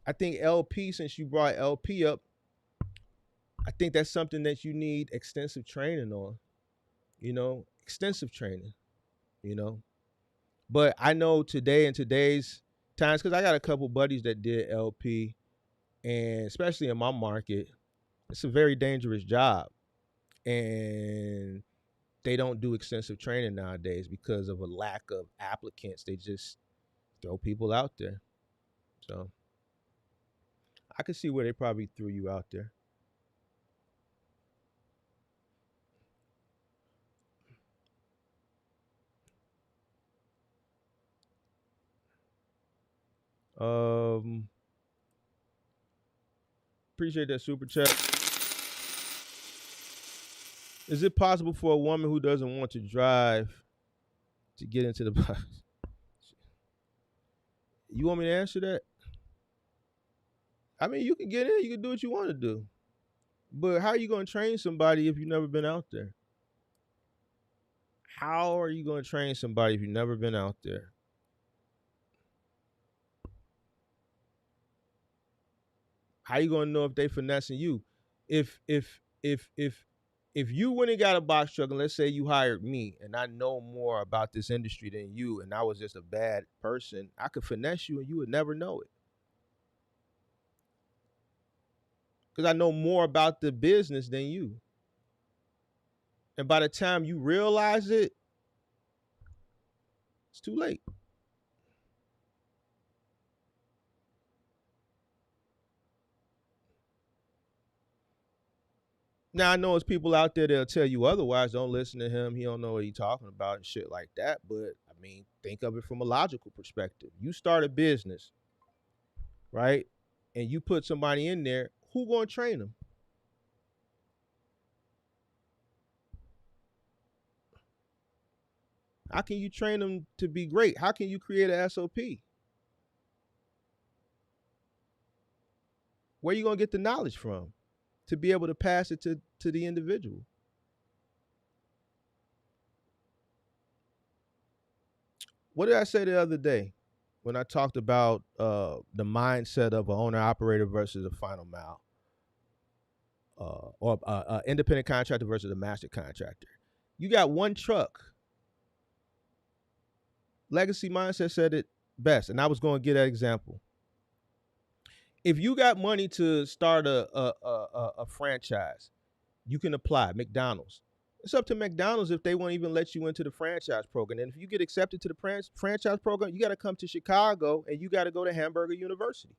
Speaker 1: I think LP, since you brought LP up, I think that's something that you need extensive training on. You know, extensive training. You know, but I know today in today's times, because I got a couple buddies that did LP, and especially in my market, it's a very dangerous job, and they don't do extensive training nowadays because of a lack of applicants. They just throw people out there. So I could see where they probably threw you out there. Um, Appreciate that super chat. Is it possible for a woman who doesn't want to drive to get into the box? You want me to answer that? I mean, you can get in, you can do what you want to do. But how are you going to train somebody if you've never been out there? How are you going to train somebody if you've never been out there? How you going to know if they finessing you? If you went and got a box truck, and let's say you hired me, and I know more about this industry than you, and I was just a bad person, I could finesse you and you would never know it. Because I know more about the business than you. And by the time you realize it, it's too late. Now I know it's people out there that'll tell you otherwise. Don't listen to him. He don't know what he's talking about and shit like that. But I mean, think of it from a logical perspective. You start a business, right? And you put somebody in there, who gonna train them? How can you train them to be great? How can you create an SOP? Where are you gonna get the knowledge from to be able to pass it to the individual? What did I say the other day when I talked about the mindset of an owner operator versus a final mile, or independent contractor versus a master contractor? You got one truck. Legacy Mindset said it best, and I was going to get that example. If you got money to start a franchise, you can apply. McDonald's. It's up to McDonald's if they won't even let you into the franchise program. And if you get accepted to the franchise program, you got to come to Chicago and you got to go to Hamburger University.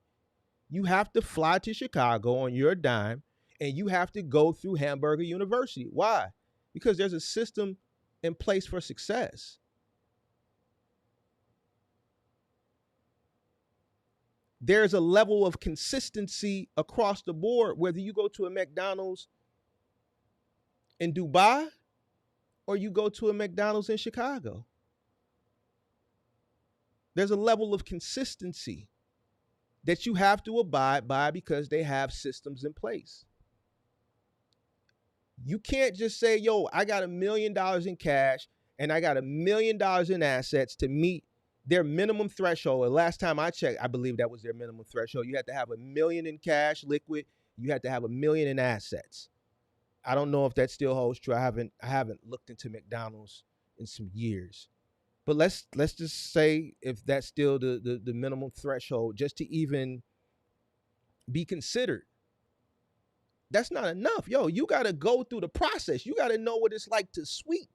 Speaker 1: You have to fly to Chicago on your dime and you have to go through Hamburger University. Why? Because there's a system in place for success. There's a level of consistency across the board, whether you go to a McDonald's in Dubai or you go to a McDonald's in Chicago. There's a level of consistency that you have to abide by because they have systems in place. You can't just say, yo, I got $1 million in cash and I got $1 million in assets to meet their minimum threshold. And last time I checked, I believe that was their minimum threshold. You had to have $1 million in cash, liquid. You had to have $1 million in assets. I don't know if that still holds true. I haven't looked into McDonald's in some years. But let's just say if that's still the minimum threshold just to even be considered. That's not enough. Yo, you got to go through the process. You got to know what it's like to sweep.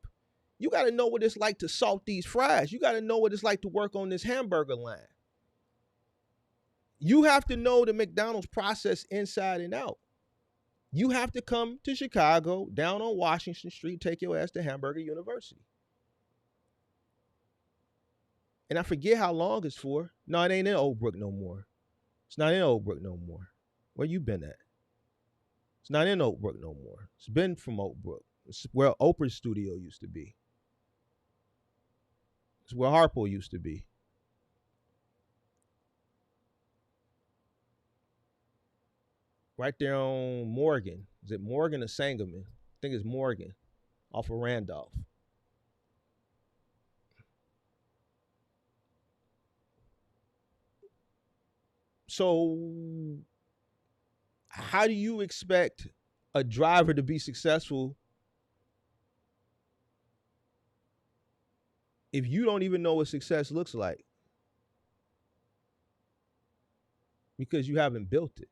Speaker 1: You got to know what it's like to salt these fries. You got to know what it's like to work on this hamburger line. You have to know the McDonald's process inside and out. You have to come to Chicago, down on Washington Street, take your ass to Hamburger University. And I forget how long it's for. No, it ain't in Oak Brook no more. It's not in Oak Brook no more. Where you been at? It's not in Oak Brook no more. It's been from Oak Brook. It's where Oprah's studio used to be. It's where Harpo used to be. Right there on Morgan. Is it Morgan or Sangamon? I think it's Morgan off of Randolph. So how do you expect a driver to be successful if you don't even know what success looks like? Because you haven't built it.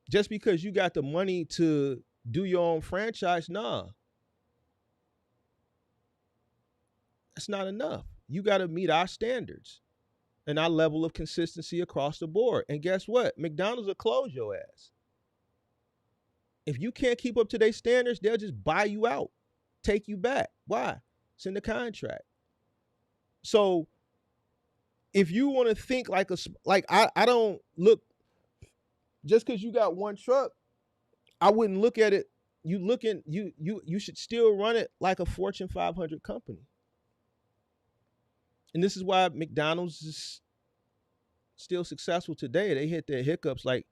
Speaker 1: Just because you got the money to do your own franchise, nah. That's not enough. You got to meet our standards and our level of consistency across the board. And guess what? McDonald's will close your ass. If you can't keep up to their standards, they'll just buy you out, take you back. Why? It's in the contract. So if you want to think like I don't look, just because you got one truck, I wouldn't look at it. You should still run it like a Fortune 500 company. And this is why McDonald's is still successful today. They hit their hiccups like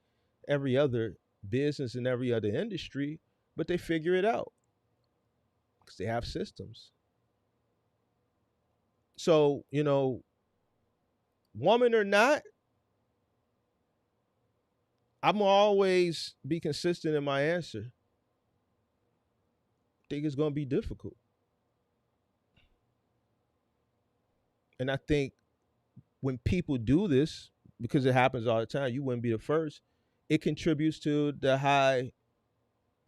Speaker 1: every other business in every other industry, but they figure it out because they have systems. So, woman or not, I'm always be consistent in my answer. I think it's going to be difficult. And I think when people do this, because it happens all the time, you wouldn't be the first, it contributes to the high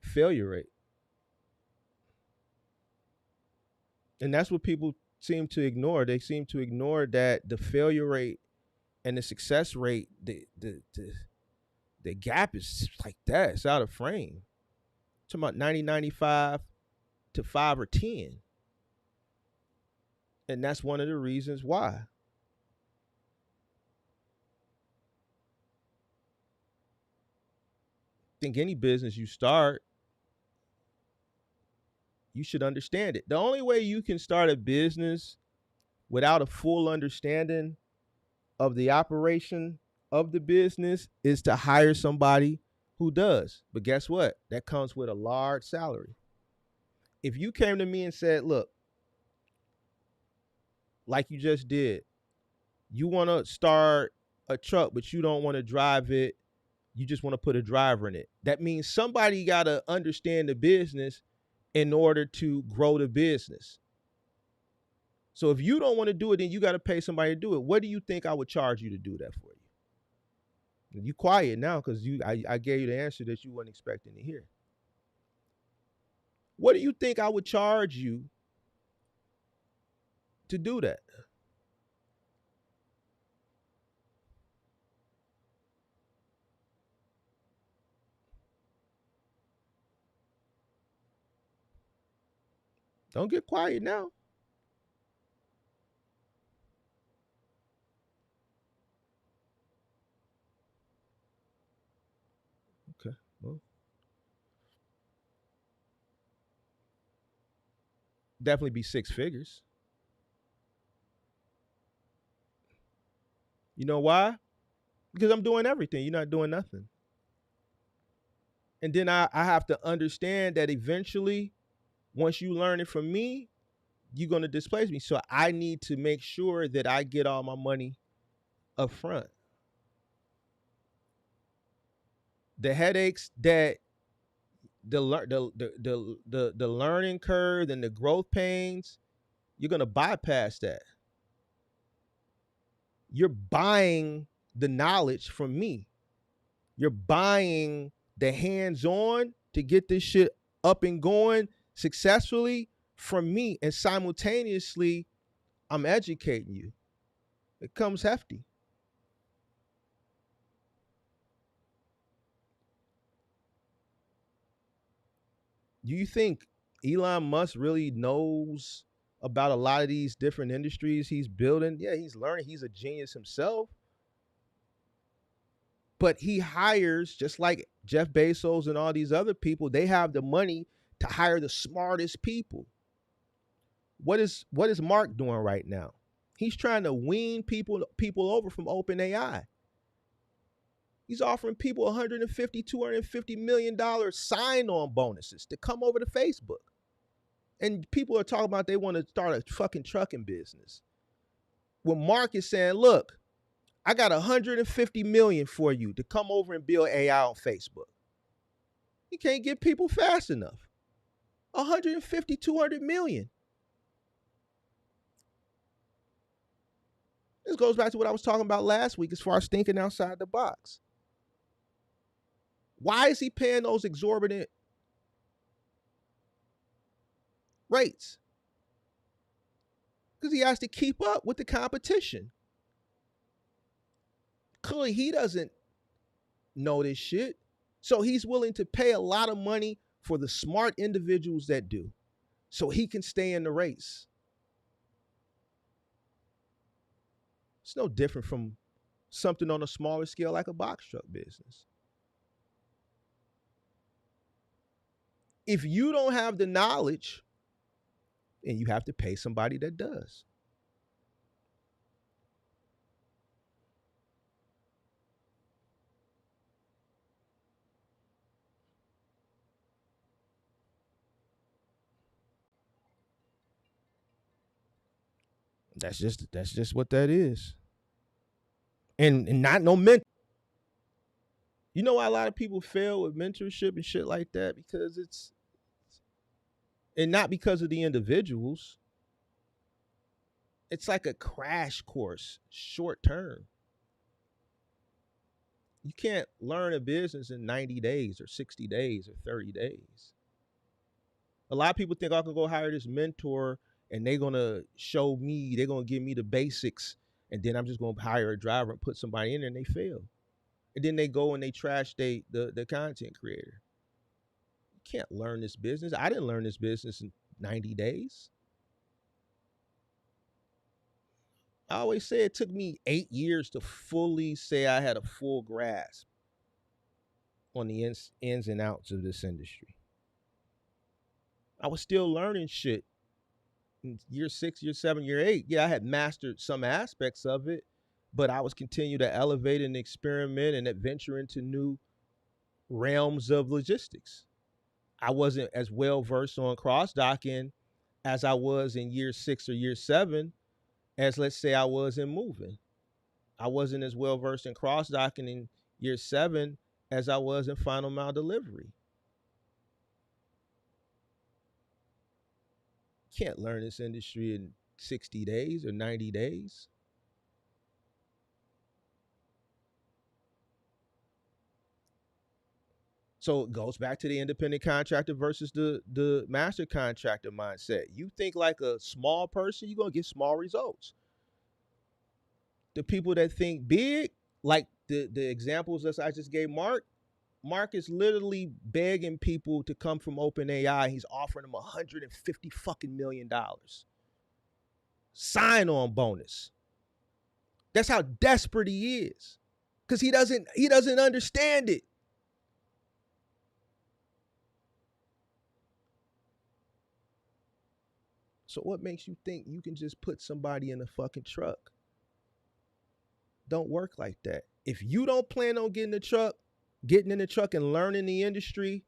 Speaker 1: failure rate. And that's what people seem to ignore. They seem to ignore that the failure rate and the success rate, the gap is like that. It's out of frame. I'm talking about 90, 95 to 5 or 10. And that's one of the reasons why. I think any business you start, you should understand it. The only way you can start a business without a full understanding of the operation of the business is to hire somebody who does. But guess what? That comes with a large salary. If you came to me and said, look, like you just did, you want to start a truck, but you don't want to drive it. You just want to put a driver in it. That means somebody got to understand the business in order to grow the business. So if you don't want to do it, then you got to pay somebody to do it. What do you think I would charge you to do that for you? You quiet now because I gave you the answer that you weren't expecting to hear. What do you think I would charge you to do that. Don't get quiet now. Okay. Well, definitely be six figures. You know why? Because I'm doing everything. You're not doing nothing. And then I have to understand that eventually, once you learn it from me, you're going to displace me. So I need to make sure that I get all my money up front. The headaches that the learning curve and the growth pains, you're going to bypass that. You're buying the knowledge from me. You're buying the hands-on to get this shit up and going successfully from me, and simultaneously I'm educating you. It comes hefty. Do you think Elon Musk really knows about a lot of these different industries he's building? Yeah, he's learning. He's a genius himself. But he hires, just like Jeff Bezos and all these other people, they have the money to hire the smartest people. What is Mark doing right now? He's trying to wean people over from OpenAI. He's offering people 150, 250 million dollars sign-on bonuses to come over to Facebook. And people are talking about they want to start a fucking trucking business. When Mark is saying, look, I got 150 million for you to come over and build AI on Facebook. You can't get people fast enough. 150, 200 million. This goes back to what I was talking about last week as far as thinking outside the box. Why is he paying those exorbitant rates? Because he has to keep up with the competition. Clearly, he doesn't know this shit. So he's willing to pay a lot of money for the smart individuals that do, so he can stay in the race. It's no different from something on a smaller scale like a box truck business. If you don't have the knowledge, then you have to pay somebody that does. That's just what that is. And not no mentor. You know why a lot of people fail with mentorship and shit like that? Because it's, and not because of the individuals. It's like a crash course, short term. You can't learn a business in 90 days or 60 days or 30 days. A lot of people think I can go hire this mentor and they're gonna show me, they're gonna give me the basics, and then I'm just gonna hire a driver and put somebody in there and they fail. And then they go and they trash the content creator. You can't learn this business. I didn't learn this business in 90 days. I always say it took me 8 years to fully say I had a full grasp on the ins and outs of this industry. I was still learning shit in year 6, year 7, year 8. Yeah, I had mastered some aspects of it, but I was continue to elevate and experiment and adventure into new realms of logistics. I wasn't as well versed on cross docking as I was in year 6 or year 7 as, let's say, I was in moving. I wasn't as well versed in cross docking in year 7 as I was in final mile delivery. You can't learn this industry in 60 days or 90 days. So it goes back to the independent contractor versus the master contractor mindset. You think like a small person, you're gonna get small results. The people that think big, like the examples that I just gave Mark is literally begging people to come from OpenAI. He's offering them $150 fucking million sign on bonus. That's how desperate he is, because he doesn't understand it. So what makes you think you can just put somebody in a fucking truck? Don't work like that. If you don't plan on getting in the truck and learning the industry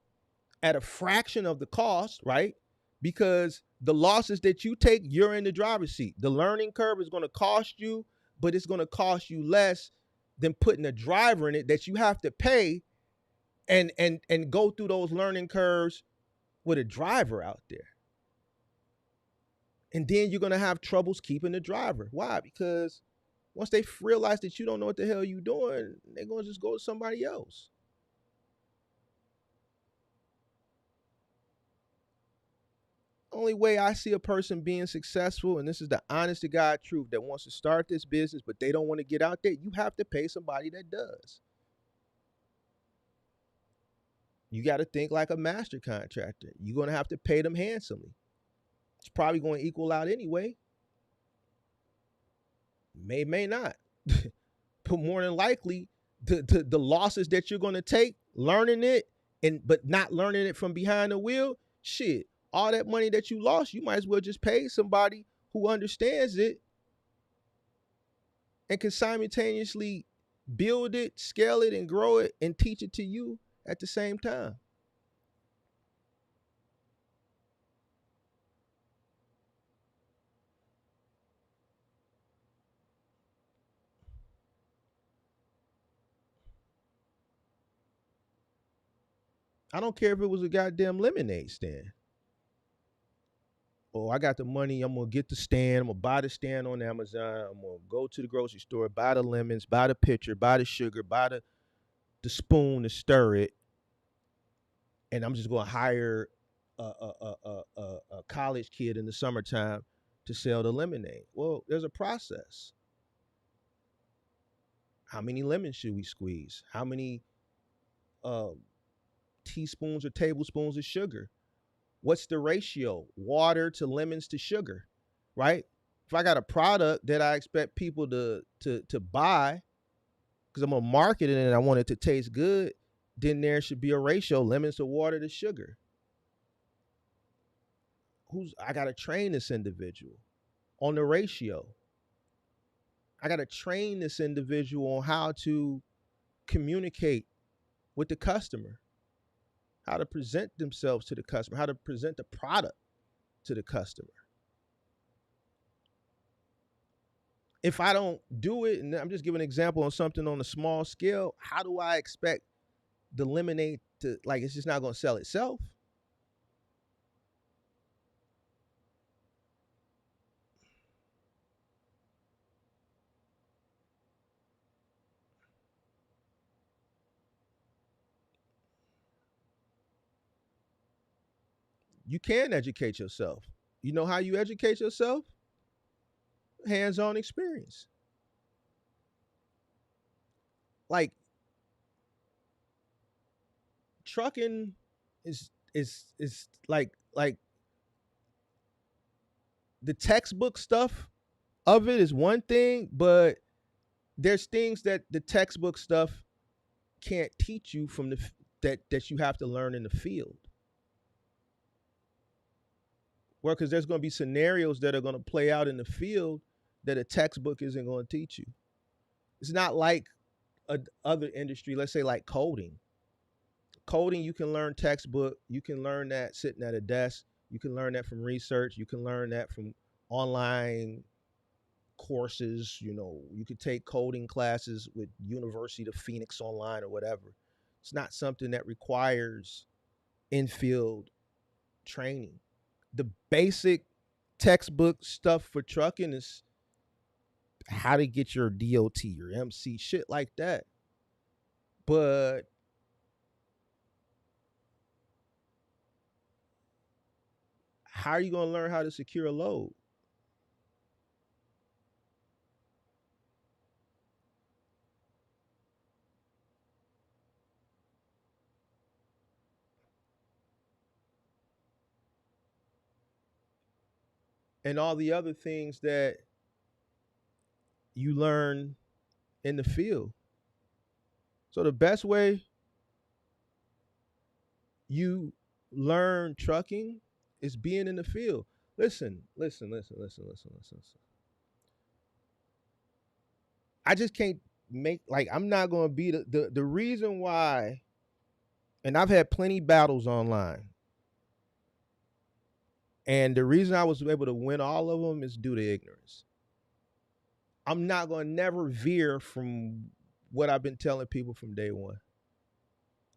Speaker 1: at a fraction of the cost, right? Because the losses that you take, you're in the driver's seat. The learning curve is going to cost you, but it's going to cost you less than putting a driver in it that you have to pay and go through those learning curves with a driver out there. And then you're going to have troubles keeping the driver. Why? Because once they realize that you don't know what the hell you're doing, they're going to just go to somebody else. Only way I see a person being successful, and this is the honest to God truth, that wants to start this business, but they don't want to get out there, you have to pay somebody that does. You got to think like a master contractor. You're going to have to pay them handsomely. It's probably going to equal out anyway. May not. But more than likely, the losses that you're going to take learning it, but not learning it from behind the wheel, shit, all that money that you lost, you might as well just pay somebody who understands it and can simultaneously build it, scale it, and grow it and teach it to you at the same time. I don't care if it was a goddamn lemonade stand. Oh, I got the money. I'm gonna get the stand. I'm gonna buy the stand on Amazon. I'm gonna go to the grocery store, buy the lemons, buy the pitcher, buy the sugar, buy the spoon to stir it, and I'm just gonna hire a college kid in the summertime to sell the lemonade. Well, there's a process. How many lemons should we squeeze? How many uh, teaspoons or tablespoons of sugar? What's the ratio? Water to lemons to sugar, right? If I got a product that I expect people to buy because I'm gonna market it and I want it to taste good, then there should be a ratio: lemons to water to sugar. I gotta train this individual on the ratio. I gotta train this individual on how to communicate with the customer, how to present themselves to the customer, how to present the product to the customer. If I don't do it, and I'm just giving an example on something on a small scale, how do I expect the lemonade to, like, it's just not going to sell itself? You can educate yourself. You know how you educate yourself? Hands on experience. Like, trucking is like the textbook stuff of it is one thing, but there's things that the textbook stuff can't teach you from that you have to learn in the field. Well, because there's going to be scenarios that are going to play out in the field that a textbook isn't going to teach you. It's not like a other industry, let's say like coding. Coding, you can learn textbook. You can learn that sitting at a desk. You can learn that from research. You can learn that from online courses. You know, you could take coding classes with University of Phoenix online or whatever. It's not something that requires in-field training. The basic textbook stuff for trucking is how to get your DOT, your MC, shit like that. But how are you going to learn how to secure a load? And all the other things that you learn in the field. So the best way you learn trucking is being in the field. Listen. I just can't make, like, I'm not going to be the reason why, and I've had plenty battles online. And the reason I was able to win all of them is due to ignorance. I'm not going to never veer from what I've been telling people from day one.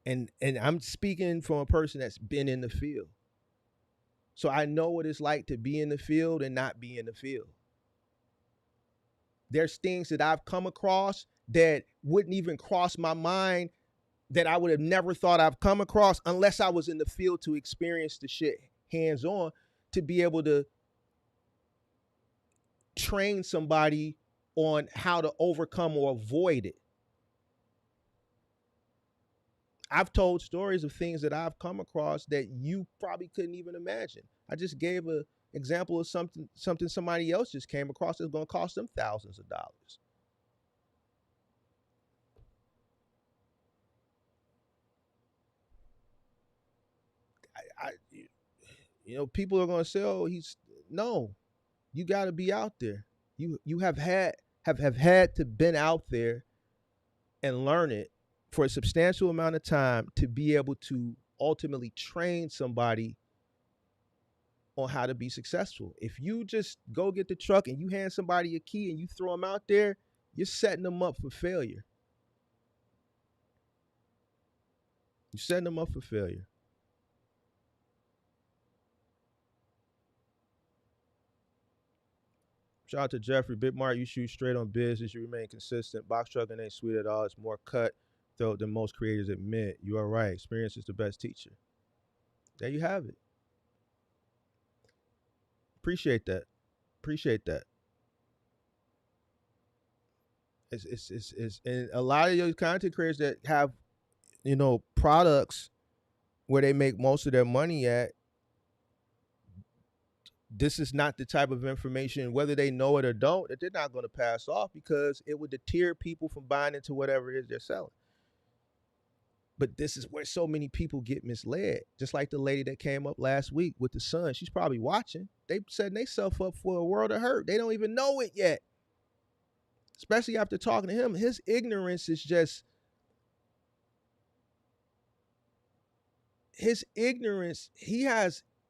Speaker 1: And I'm speaking from a person that's been in the field. So I know what it's like to be in the field and not be in the field. There's things that I've come across that wouldn't even cross my mind, that I would have never thought I've come across unless I was in the field to experience the shit hands on, to be able to train somebody on how to overcome or avoid it. I've told stories of things that I've come across that you probably couldn't even imagine. I just gave an example of something somebody else just came across that's going to cost them thousands of dollars. People are going to say, "Oh, no." You got to be out there. You have had to been out there and learn it for a substantial amount of time to be able to ultimately train somebody on how to be successful. If you just go get the truck and you hand somebody a key and you throw them out there, you're setting them up for failure. You're setting them up for failure. Shout out to Jeffrey. Big Mark, you shoot straight on business. You remain consistent. Box trucking ain't sweet at all. It's more cutthroat than most creators admit. You are right. Experience is the best teacher. There you have it. Appreciate that. Appreciate that. It's and a lot of those content creators that have, products where they make most of their money at, this is not the type of information, whether they know it or don't, that they're not going to pass off, because it would deter people from buying into whatever it is they're selling. But this is where so many people get misled. Just like the lady that came up last week with the son. She's probably watching. They setting themselves up for a world of hurt. They don't even know it yet. Especially after talking to him. His ignorance is just,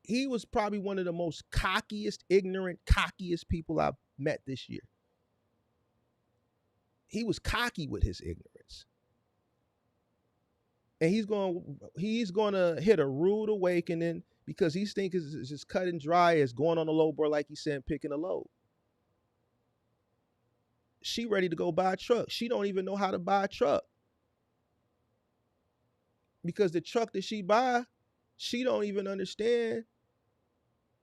Speaker 1: he was probably one of the most cockiest people I've met this year. He was cocky with his ignorance. And he's going to hit a rude awakening, because he thinks it's just cut and dry as going on a load board, like he said, picking a load. She ready to go buy a truck. She don't even know how to buy a truck, because the truck that she buy, she don't even understand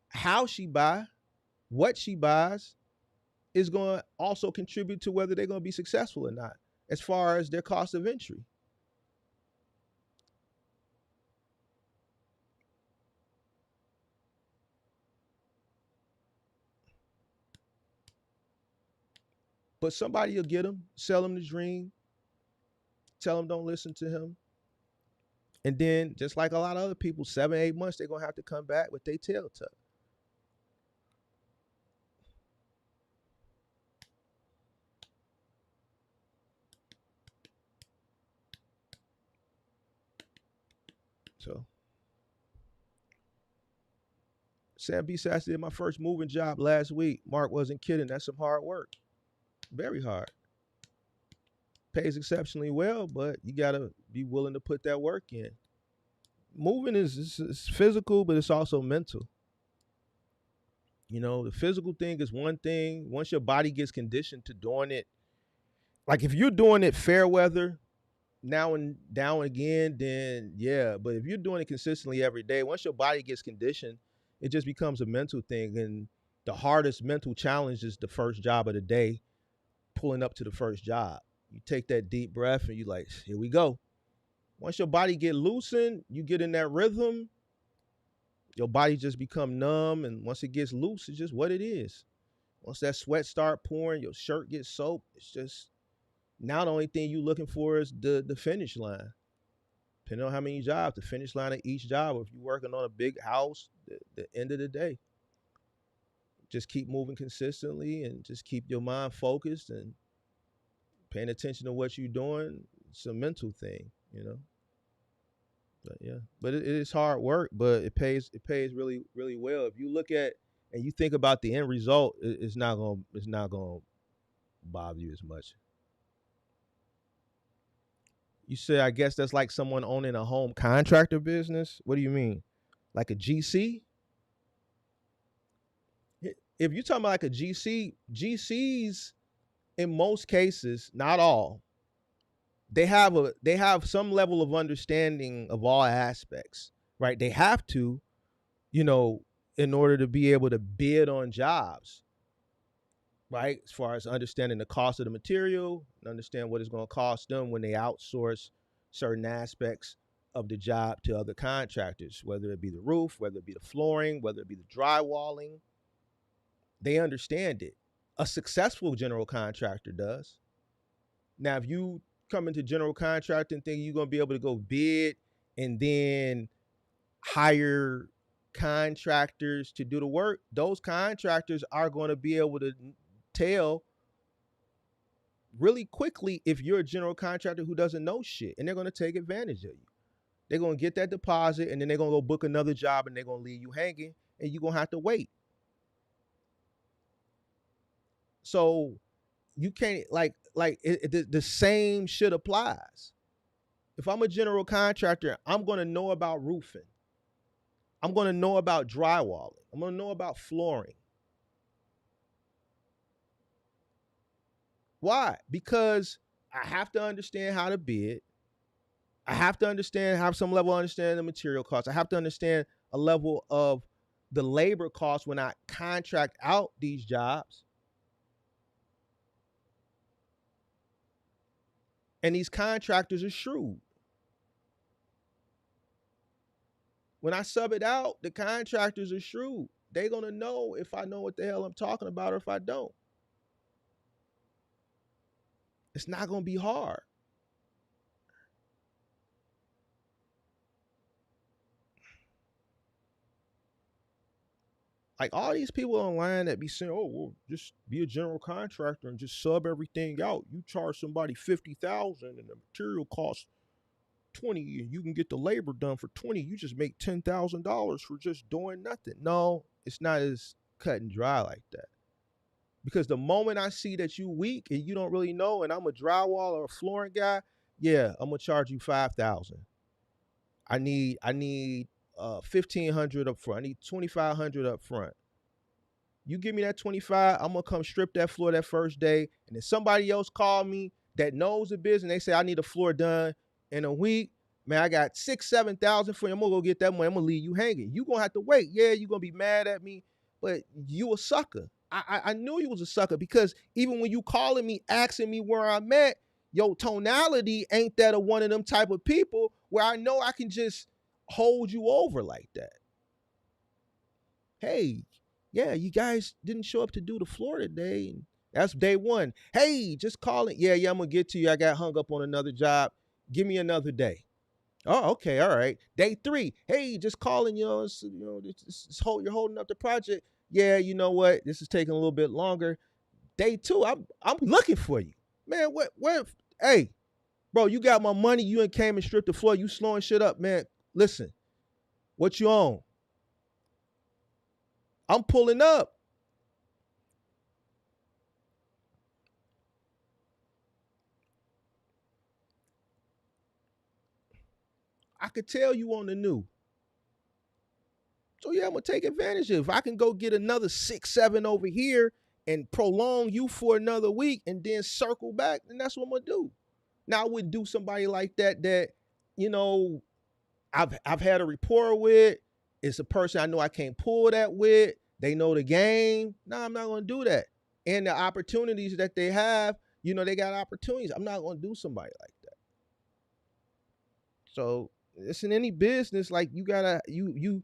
Speaker 1: how she buy, what she buys is going to also contribute to whether they're going to be successful or not, as far as their cost of entry. But somebody will get him, sell him the dream, tell him don't listen to him. And then, just like a lot of other people, 7-8 months, they're going to have to come back with their tail tucked. So, Sam B. Sass did my first moving job last week. Mark wasn't kidding. That's some hard work. Very hard. Pays exceptionally well, but you got to be willing to put that work in. Moving is physical, but it's also mental. The physical thing is one thing. Once your body gets conditioned to doing it, like if you're doing it fair weather, now and down again, then yeah. But if you're doing it consistently every day, once your body gets conditioned, It just becomes a mental thing. And the hardest mental challenge is the first job of the day, pulling up to the first job. You take that deep breath and you like, here we go. Once your body get loosened, you get in that rhythm, your body just become numb. And once it gets loose, it's just what it is. Once that sweat start pouring, your shirt gets soaked. It's just now the only thing you looking for is the finish line. Depending on how many jobs, the finish line of each job. Or if you're working on a big house, the end of the day. Just keep moving consistently and just keep your mind focused and paying attention to what you're doing. It's a mental thing, you know. But yeah, but it is hard work, but it pays. It pays really, really well. If you look at and you think about the end result, it's not gonna bother you as much. You say, I guess that's like someone owning a home contractor business. What do you mean? Like a GC? If you're talking about like a GC, GCs in most cases, not all, they have some level of understanding of all aspects, right? They have to, you know, in order to be able to bid on jobs, right? As far as understanding the cost of the material, and understand what it's going to cost them when they outsource certain aspects of the job to other contractors, whether it be the roof, whether it be the flooring, whether it be the drywalling. They understand it. A successful general contractor does. Now, if you come into general contracting thinking you're going to be able to go bid and then hire contractors to do the work, those contractors are going to be able to tell really quickly if you're a general contractor who doesn't know shit, and they're going to take advantage of you. They're going to get that deposit and then they're going to go book another job and they're going to leave you hanging and you're going to have to wait. So you can't the same shit applies. If I'm a general contractor, I'm going to know about roofing. I'm going to know about drywalling. I'm going to know about flooring. Why? Because I have to understand how to bid. I have to have some level of understanding the material costs. I have to understand a level of the labor costs when I contract out these jobs. And these contractors are shrewd. When I sub it out, the contractors are shrewd. They're going to know if I know what the hell I'm talking about or if I don't. It's not going to be hard. Like all these people online that be saying, oh, well, just be a general contractor and just sub everything out. You charge somebody $50,000 and the material costs 20 and you can get the labor done for 20. You just make $10,000 for just doing nothing. No, it's not as cut and dry like that. Because the moment I see that you weak and you don't really know, and I'm a drywall or a flooring guy, yeah, I'm gonna charge you $5,000. I need $1,500 up front. I need $2,500 up front. You give me that 25, I'm gonna come strip that floor that first day. And if somebody else call me that knows the business, and they say I need a floor done in a week, man, I got 6,000-7,000 for you. I'm gonna go get that money. I'm gonna leave you hanging. You gonna have to wait. Yeah, you gonna be mad at me, but you a sucker. I knew you was a sucker because even when you calling me, asking me where I'm at, your tonality ain't that of one of them type of people where I know I can just hold you over like that. Hey, yeah, you guys didn't show up to do the floor today. That's day one. Hey, just call it. Yeah, I'm gonna get to you. I got hung up on another job. Give me another day. Oh, okay, all right. Day three. Hey, just calling. You're holding up the project. Yeah, you know what? This is taking a little bit longer. Day two. I'm looking for you, man. What? Hey, bro, you got my money. You ain't came and stripped the floor. You slowing shit up, man. Listen, what you on? I'm pulling up. I could tell you on the new. So yeah, I'm gonna take advantage of it. If I can go get another 6-7 over here and prolong you for another week and then circle back, then that's what I'm gonna do. Now I wouldn't do somebody like that you know I've had a rapport with. it's a person I know I can't pull that with. They know the game. No, I'm not going to do that. And the opportunities that they have, they got opportunities. I'm not going to do somebody like that. So it's in any business, like you gotta you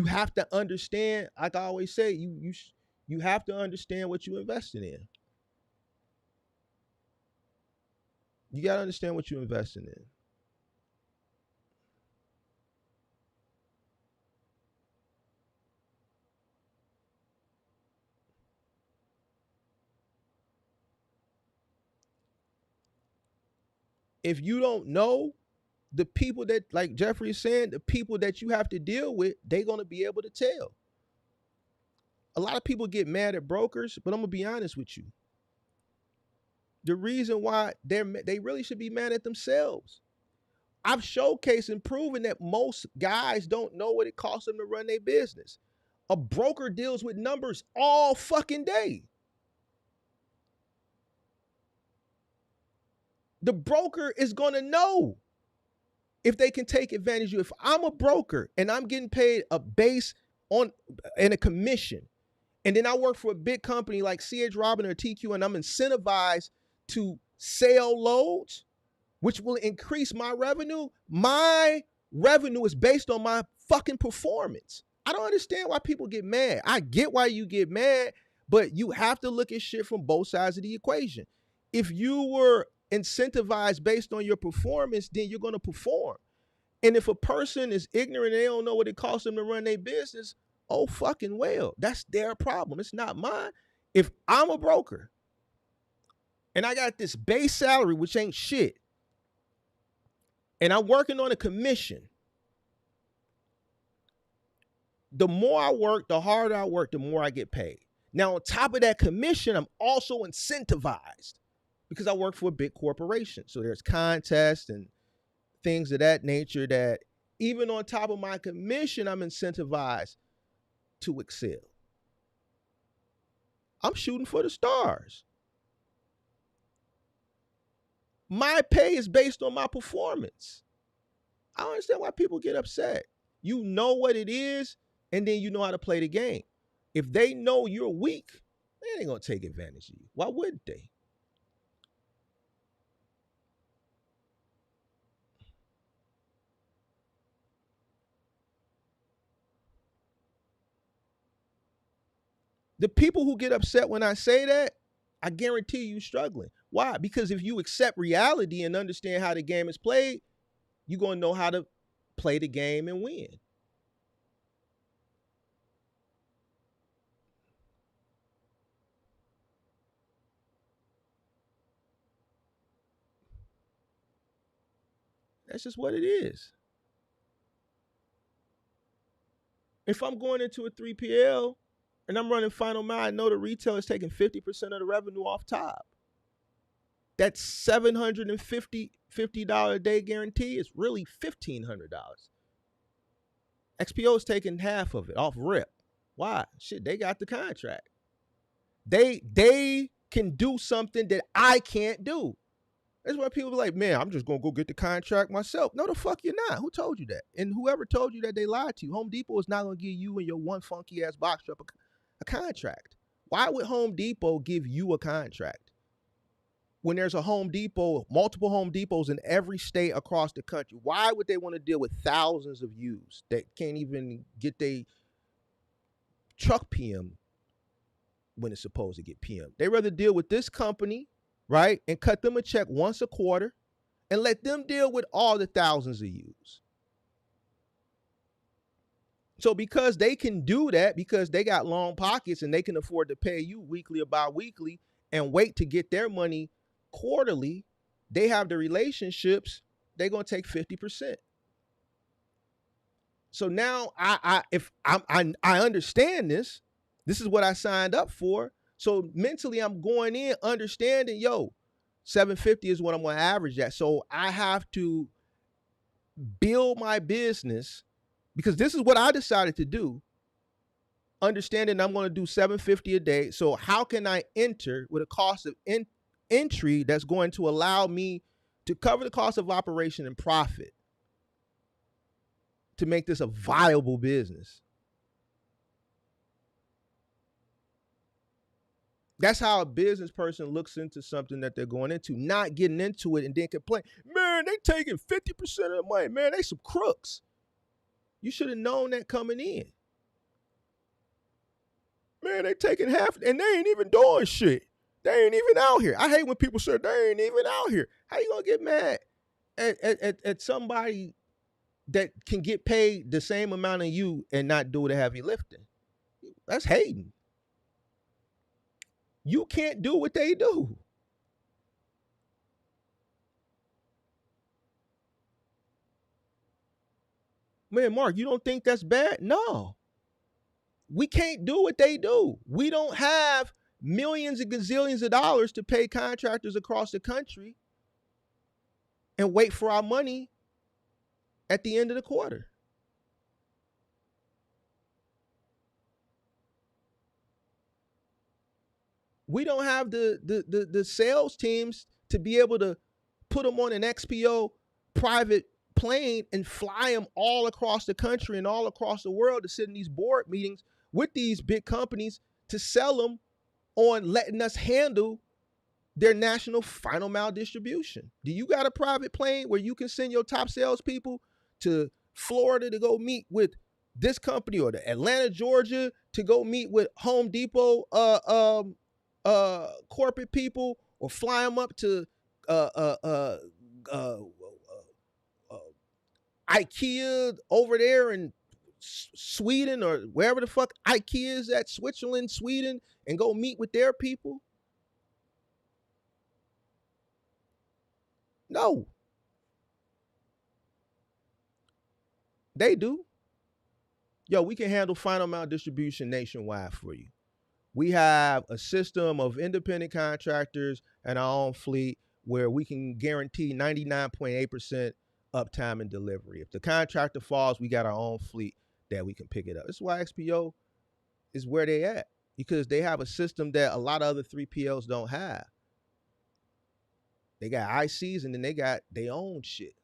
Speaker 1: have to understand. Like I always say, you have to understand what you're investing in. You gotta understand what you're investing in. If you don't know, the people that, like Jeffrey is saying, the people that you have to deal with, they're gonna be able to tell. A lot of people get mad at brokers, but I'm gonna be honest with you. The reason why they really should be mad at themselves. I've showcased and proven that most guys don't know what it costs them to run their business. A broker deals with numbers all fucking day. The broker is going to know if they can take advantage of you. If I'm a broker and I'm getting paid a base and a commission, and then I work for a big company like C.H. Robin or TQ, and I'm incentivized to sell loads, which will increase my revenue is based on my fucking performance. I don't understand why people get mad. I get why you get mad, but you have to look at shit from both sides of the equation. If you were incentivized based on your performance, then you're going to perform. And if a person is ignorant and they don't know what it costs them to run their business, oh fucking well, that's their problem. It's not mine. If I'm a broker and I got this base salary, which ain't shit, and I'm working on a commission, the more I work, the harder I work, the more I get paid. Now, on top of that commission, I'm also incentivized because I work for a big corporation. So there's contests and things of that nature that even on top of my commission, I'm incentivized to excel. I'm shooting for the stars. My pay is based on my performance. I don't understand why people get upset. You know what it is, and then you know how to play the game. If they know you're weak, they ain't gonna take advantage of you. Why wouldn't they? The people who get upset when I say that, I guarantee you struggling. Why? Because if you accept reality and understand how the game is played, you're gonna know how to play the game and win. That's just what it is. If I'm going into a 3PL and I'm running final mile, I know the retailer is taking 50% of the revenue off top. That $750 a day guarantee is really $1,500. XPO is taking half of it off rip. Why? Shit, they got the contract. They can do something that I can't do. That's why people be like, man, I'm just going to go get the contract myself. No, the fuck you're not. Who told you that? And whoever told you that, they lied to you. Home Depot is not going to give you and your one funky ass box truck a contract. Why would Home Depot give you a contract when there's a Home Depot, multiple Home Depots in every state across the country? Why would they want to deal with thousands of yous that can't even get their truck PM when it's supposed to get PM? They rather deal with this company, right, and cut them a check once a quarter and let them deal with all the thousands of yous. So because they can do that, because they got long pockets and they can afford to pay you weekly or bi-weekly and wait to get their money quarterly, they have the relationships, they're going to take 50%. So now I understand this. This is what I signed up for. So mentally I'm going in understanding, yo, 750 is what I'm going to average at. So I have to build my business because this is what I decided to do. Understanding I'm going to do 750 a day. So how can I enter with a cost of entry that's going to allow me to cover the cost of operation and profit to make this a viable business. That's how a business person looks into something that they're going into, not getting into it and then complain. Man, they taking 50% of the money. Man, they some crooks. You should have known that coming in. Man, they taking half, and they ain't even doing shit. They ain't even out here. I hate when people say they ain't even out here. How you gonna get mad at somebody that can get paid the same amount of you and not do the heavy lifting? That's hating. You can't do what they do. Man, Mark, you don't think that's bad? No. We can't do what they do. We don't have millions and gazillions of dollars to pay contractors across the country and wait for our money at the end of the quarter. We don't have the sales teams to be able to put them on an XPO private plane and fly them all across the country and all across the world to sit in these board meetings with these big companies to sell them on letting us handle their national final mile distribution. Do you got a private plane where you can send your top salespeople to Florida to go meet with this company, or to Atlanta, Georgia to go meet with Home Depot corporate people, or fly them up to IKEA over there in Sweden, or wherever the fuck IKEA is at, Switzerland, Sweden, and go meet with their people? No. They do. Yo, we can handle final mile distribution nationwide for you. We have a system of independent contractors and our own fleet where we can guarantee 99.8% uptime and delivery. If the contractor falls, we got our own fleet that we can pick it up. This is why XPO is where they at, because they have a system that a lot of other 3PLs don't have. They got ICs and then they got their own shit.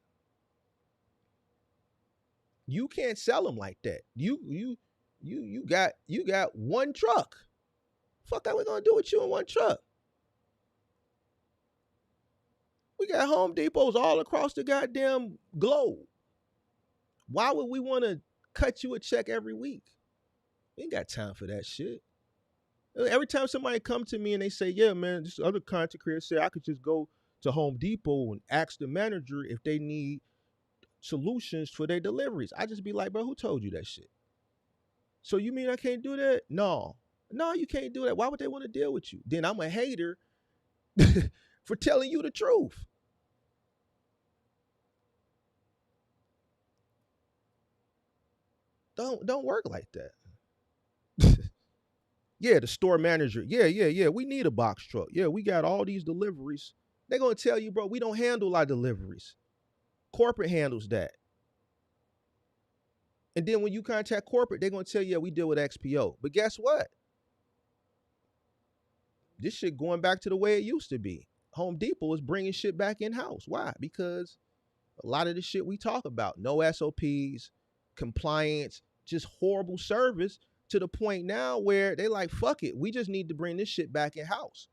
Speaker 1: You can't sell them like that. You got one truck. Fuck that, we're gonna do with you in one truck. We got Home Depots all across the goddamn globe. Why would we want to cut you a check every week? We ain't got time for that shit. Every time somebody come to me and they say, yeah, man, this other content creator said I could just go to Home Depot and ask the manager if they need solutions for their deliveries. I just be like, bro, who told you that shit? So you mean I can't do that? No, you can't do that. Why would they want to deal with you? Then I'm a hater for telling you the truth. Don't work like that. Yeah, the store manager. Yeah. We need a box truck. Yeah, we got all these deliveries. They're going to tell you, bro, we don't handle our deliveries. Corporate handles that. And then when you contact corporate, they're going to tell you, yeah, we deal with XPO. But guess what? This shit going back to the way it used to be. Home Depot is bringing shit back in-house. Why? Because a lot of the shit we talk about, no SOPs, compliance, just horrible service, to the point now where they like, fuck it, we just need to bring this shit back in-house.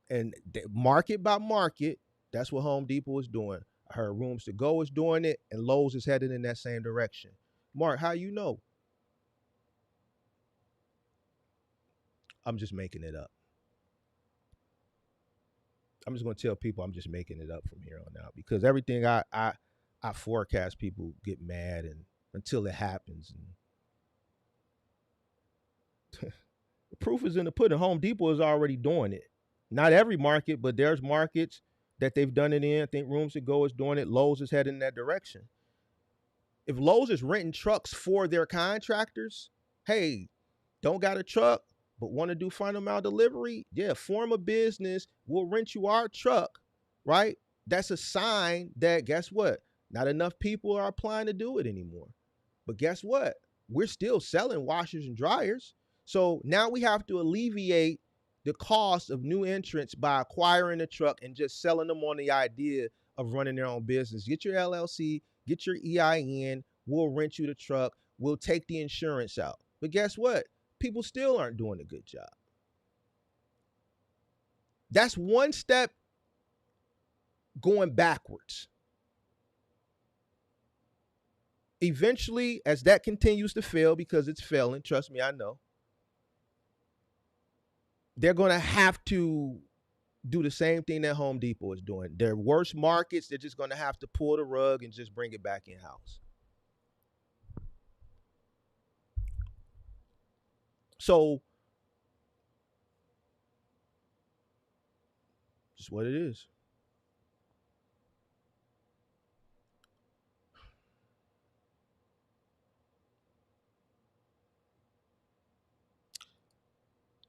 Speaker 1: And market by market, that's what Home Depot is doing. I heard Rooms to Go is doing it, and Lowe's is headed in that same direction. Mark, how you know? I'm just making it up. I'm just going to tell people I'm just making it up from here on out, because everything I forecast, people get mad and until it happens. And the proof is in the pudding. Home Depot is already doing it. Not every market, but there's markets that they've done it in. I think Rooms to Go is doing it. Lowe's is heading in that direction. If Lowe's is renting trucks for their contractors, hey, don't got a truck, but want to do final mile delivery? Yeah, form a business. We'll rent you our truck, right? That's a sign that, guess what? Not enough people are applying to do it anymore. But guess what? We're still selling washers and dryers. So now we have to alleviate the cost of new entrants by acquiring a truck and just selling them on the idea of running their own business. Get your LLC, get your EIN, We'll rent you the truck. We'll take the insurance out. But guess what? People still aren't doing a good job. That's one step going backwards. Eventually, as that continues to fail, because it's failing, trust me, I know, they're going to have to do the same thing that Home Depot is doing. Their worst markets, they're just going to have to pull the rug and just bring it back in house. So, just what it is.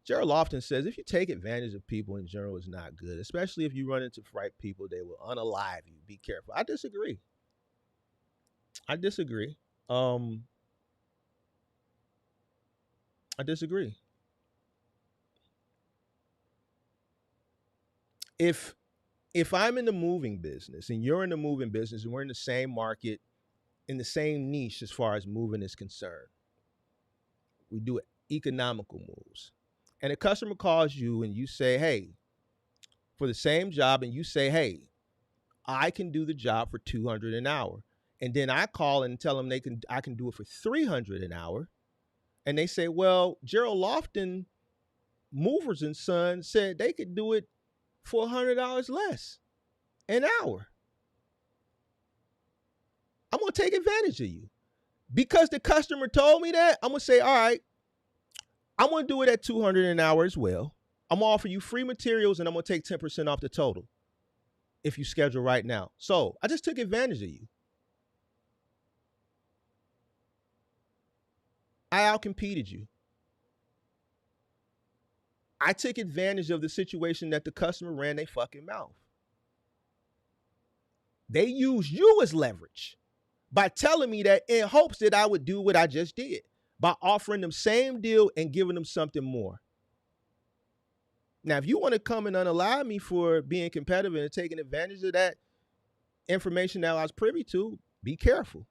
Speaker 1: Gerald often says if you take advantage of people in general, it's not good, especially if you run into right people, they will unalive you. Be careful. I disagree. I disagree. Um, I disagree. If I'm in the moving business and you're in the moving business and we're in the same market, in the same niche as far as moving is concerned, we do economical moves. And a customer calls you and you say, hey, for the same job, and you say, hey, I can do the job for 200 an hour. And then I call and tell them I can do it for 300 an hour. And they say, well, Gerald Lofton Movers and Son said they could do it for $100 less an hour. I'm going to take advantage of you. Because the customer told me that, I'm going to say, all right, I'm going to do it at 200 an hour as well. I'm going to offer you free materials and I'm going to take 10% off the total if you schedule right now. So I just took advantage of you. I outcompeted you. I took advantage of the situation that the customer ran their fucking mouth. They used you as leverage by telling me that in hopes that I would do what I just did by offering them same deal and giving them something more. Now, if you want to come and unalive me for being competitive and taking advantage of that information that I was privy to, be careful.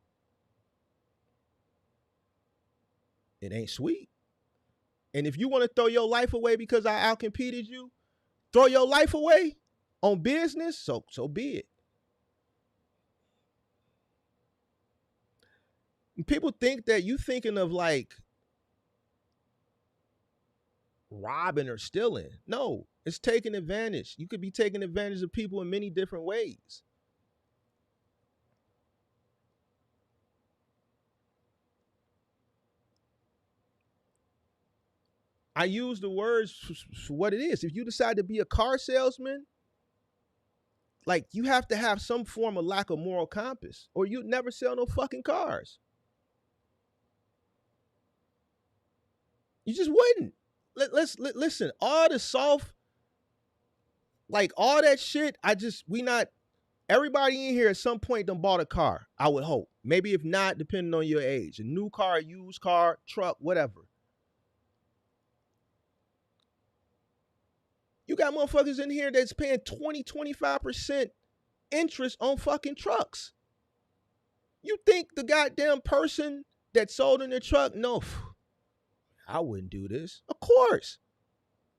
Speaker 1: It ain't sweet. And if you want to throw your life away because I outcompeted you, throw your life away on business, so be it. And people think that you thinking of like robbing or stealing. No, it's taking advantage. You could be taking advantage of people in many different ways. I use the words for what it is. If you decide to be a car salesman, like you have to have some form of lack of moral compass, or you'd never sell no fucking cars. You just wouldn't. Listen. All the soft, like all that shit. We not. Everybody in here at some point done bought a car. I would hope. Maybe if not, depending on your age, a new car, used car, truck, whatever. You got motherfuckers in here that's paying 20, 25% interest on fucking trucks. You think the goddamn person that sold in the truck, no, I wouldn't do this. Of course.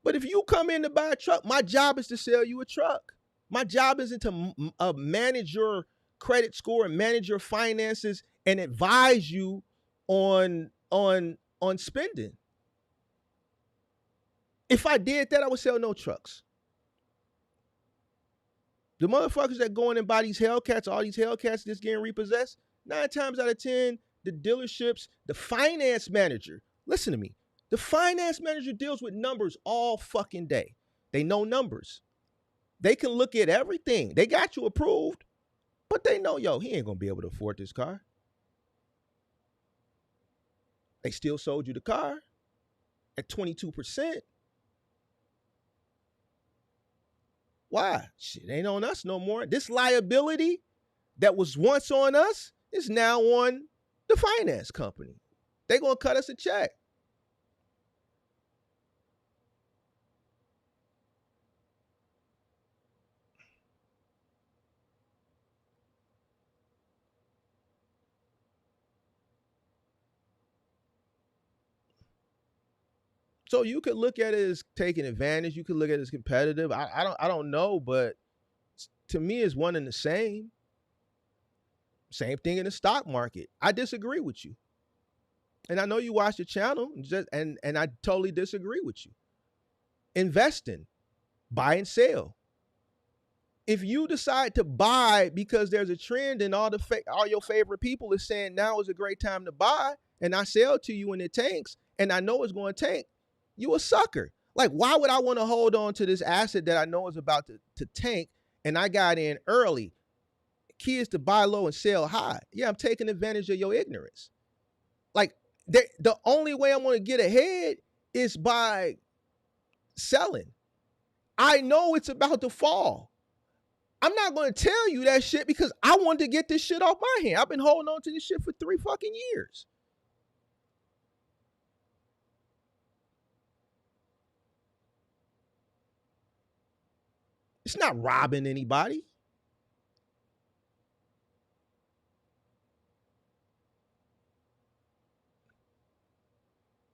Speaker 1: But if you come in to buy a truck, my job is to sell you a truck. My job isn't to manage your credit score and manage your finances and advise you on spending. If I did that, I would sell no trucks. The motherfuckers that go in and buy these Hellcats, all these Hellcats that's getting repossessed, 9 times out of 10, the dealerships, the finance manager, listen to me, the finance manager deals with numbers all fucking day. They know numbers. They can look at everything. They got you approved, but they know, yo, he ain't gonna be able to afford this car. They still sold you the car at 22%. Why? Shit ain't on us no more. This liability that was once on us is now on the finance company. They're gonna cut us a check. So you could look at it as taking advantage. You could look at it as competitive. I don't know, but to me, it's one and the same. Same thing in the stock market. I disagree with you, and I know you watch the channel, and I totally disagree with you. Investing, buy and sell. If you decide to buy because there's a trend and all your favorite people is saying now is a great time to buy, and I sell to you when it tanks, and I know it's going to tank, you a sucker. Like, why would I want to hold on to this asset that I know is about to tank, and I got in early? Key is to buy low and sell high. Yeah, I'm taking advantage of your ignorance. Like, the only way I'm going to get ahead is by selling. I know it's about to fall. I'm not going to tell you that shit because I wanted to get this shit off my hand. I've been holding on to this shit for 3 fucking years. It's not robbing anybody.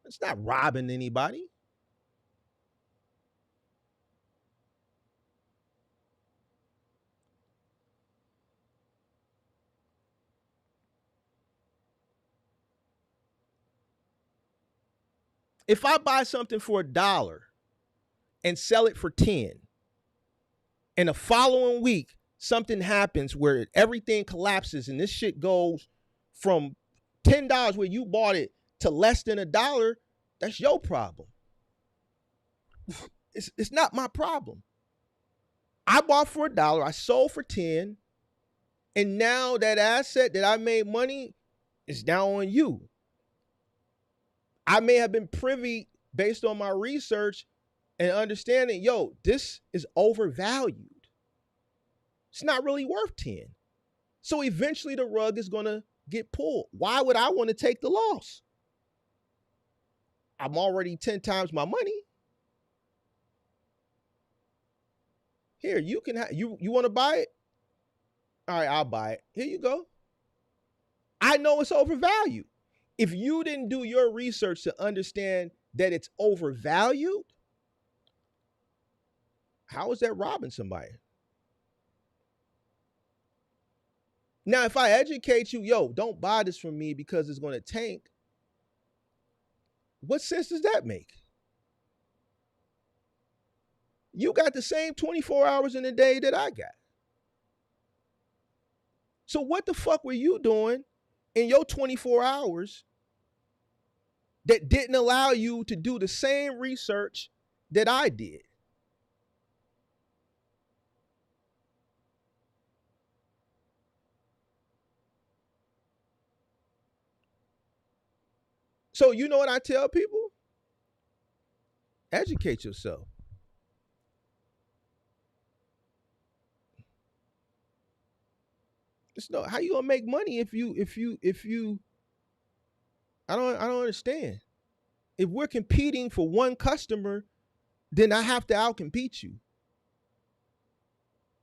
Speaker 1: It's not robbing anybody. If I buy something for $1 and sell it for 10, and the following week something happens where everything collapses and this shit goes from $10 where you bought it to less than $1, that's your problem. It's not my problem. I bought for $1, I sold for 10, and now that asset that I made money is now on you. I may have been privy based on my research and understanding, yo, this is overvalued. It's not really worth 10. So eventually the rug is going to get pulled. Why would I want to take the loss? I'm already 10 times my money. Here, you can you want to buy it? All right, I'll buy it. Here you go. I know it's overvalued. If you didn't do your research to understand that it's overvalued, how is that robbing somebody? Now, if I educate you, yo, don't buy this from me because it's going to tank, what sense does that make? You got the same 24 hours in a day that I got. So what the fuck were you doing in your 24 hours that didn't allow you to do the same research that I did? So you know what I tell people? Educate yourself. It's no, how you gonna make money if you I don't understand. If we're competing for one customer, then I have to outcompete you.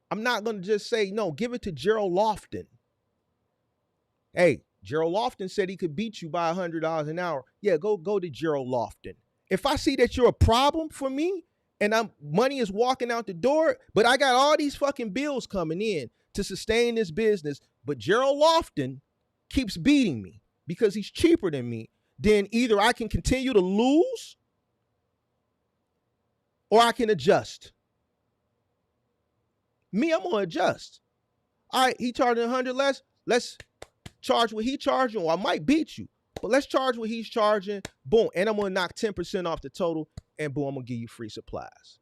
Speaker 1: I'm not gonna just say, no, give it to Gerald Lofton. Hey, Gerald Lofton said he could beat you by $100 an hour. Yeah, go to Gerald Lofton. If I see that you're a problem for me and money is walking out the door, but I got all these fucking bills coming in to sustain this business, but Gerald Lofton keeps beating me because he's cheaper than me, then either I can continue to lose or I can adjust. Me, I'm gonna adjust. All right, he charging 100 less. Let's charge what he charging, or I might beat you, but let's charge what he's charging. Boom, and I'm gonna knock 10% off the total, and boom, I'm gonna give you free supplies.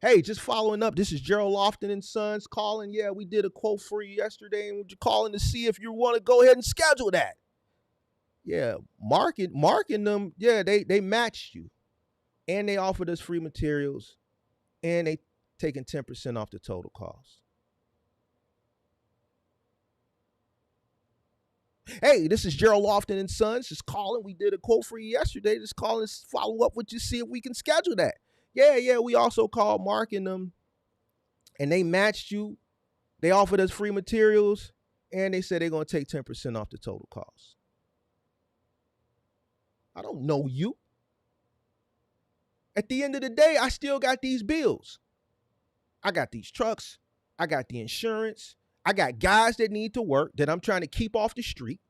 Speaker 1: Hey, just following up. This is Gerald Lofton and Sons calling. Yeah, we did a quote for you yesterday, and we're calling to see if you want to go ahead and schedule that. Yeah, marking them. Yeah, they matched you, and they offered us free materials, and they taking 10% off the total cost. Hey, this is Gerald Lofton and Sons. Just calling. We did a quote for you yesterday. Just calling to follow up with you, see if we can schedule that. Yeah. We also called marking them, and they matched you. They offered us free materials, and they said they're going to take 10% off the total cost. I don't know you. At the end of the day, I still got these bills. I got these trucks. I got the insurance. I got guys that need to work that I'm trying to keep off the street.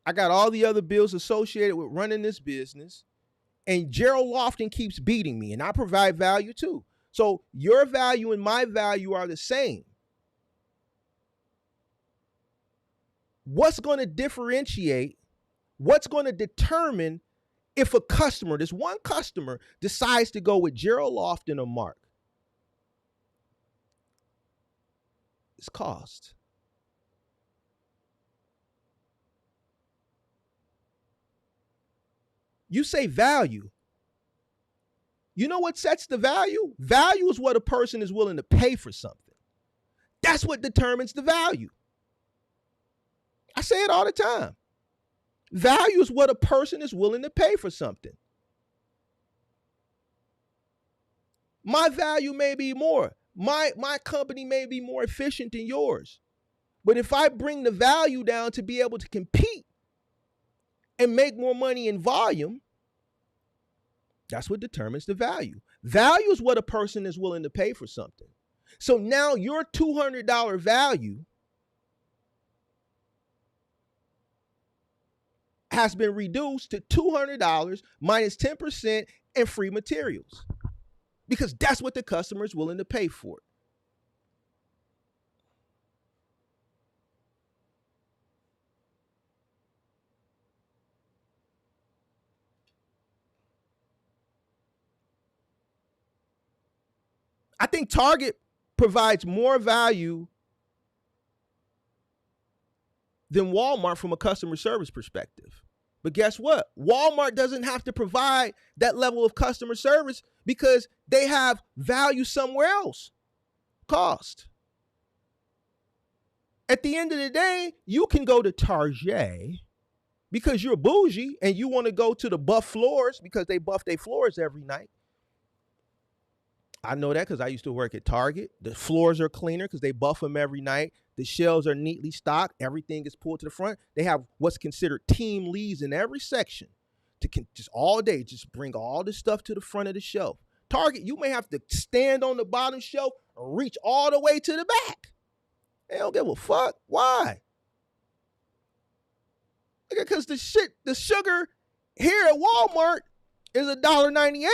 Speaker 1: I got all the other bills associated with running this business. And Gerald Lofton keeps beating me, and I provide value too. So your value and my value are the same. What's going to differentiate, what's going to determine if a customer, this one customer, decides to go with Gerald Lofton or Mark? It's cost. You say value. You know what sets the value? Value is what a person is willing to pay for something. That's what determines the value. I say it all the time. Value is what a person is willing to pay for something. My value may be more. My company may be more efficient than yours. But if I bring the value down to be able to compete and make more money in volume, that's what determines the value. Value is what a person is willing to pay for something. So now your $200 value has been reduced to $200 minus 10% and free materials, because that's what the customer is willing to pay for it. I think Target provides more value than Walmart from a customer service perspective. But guess what? Walmart doesn't have to provide that level of customer service because they have value somewhere else. Cost. At the end of the day, you can go to Target because you're bougie and you want to go to the buff floors because they buff their floors every night. I know that because I used to work at Target. The floors are cleaner because they buff them every night. The shelves are neatly stocked. Everything is pulled to the front. They have what's considered team leads in every section to just all day, just bring all the stuff to the front of the shelf. Target, you may have to stand on the bottom shelf and reach all the way to the back. They don't give a fuck. Why? Because the sugar here at Walmart is $1.98.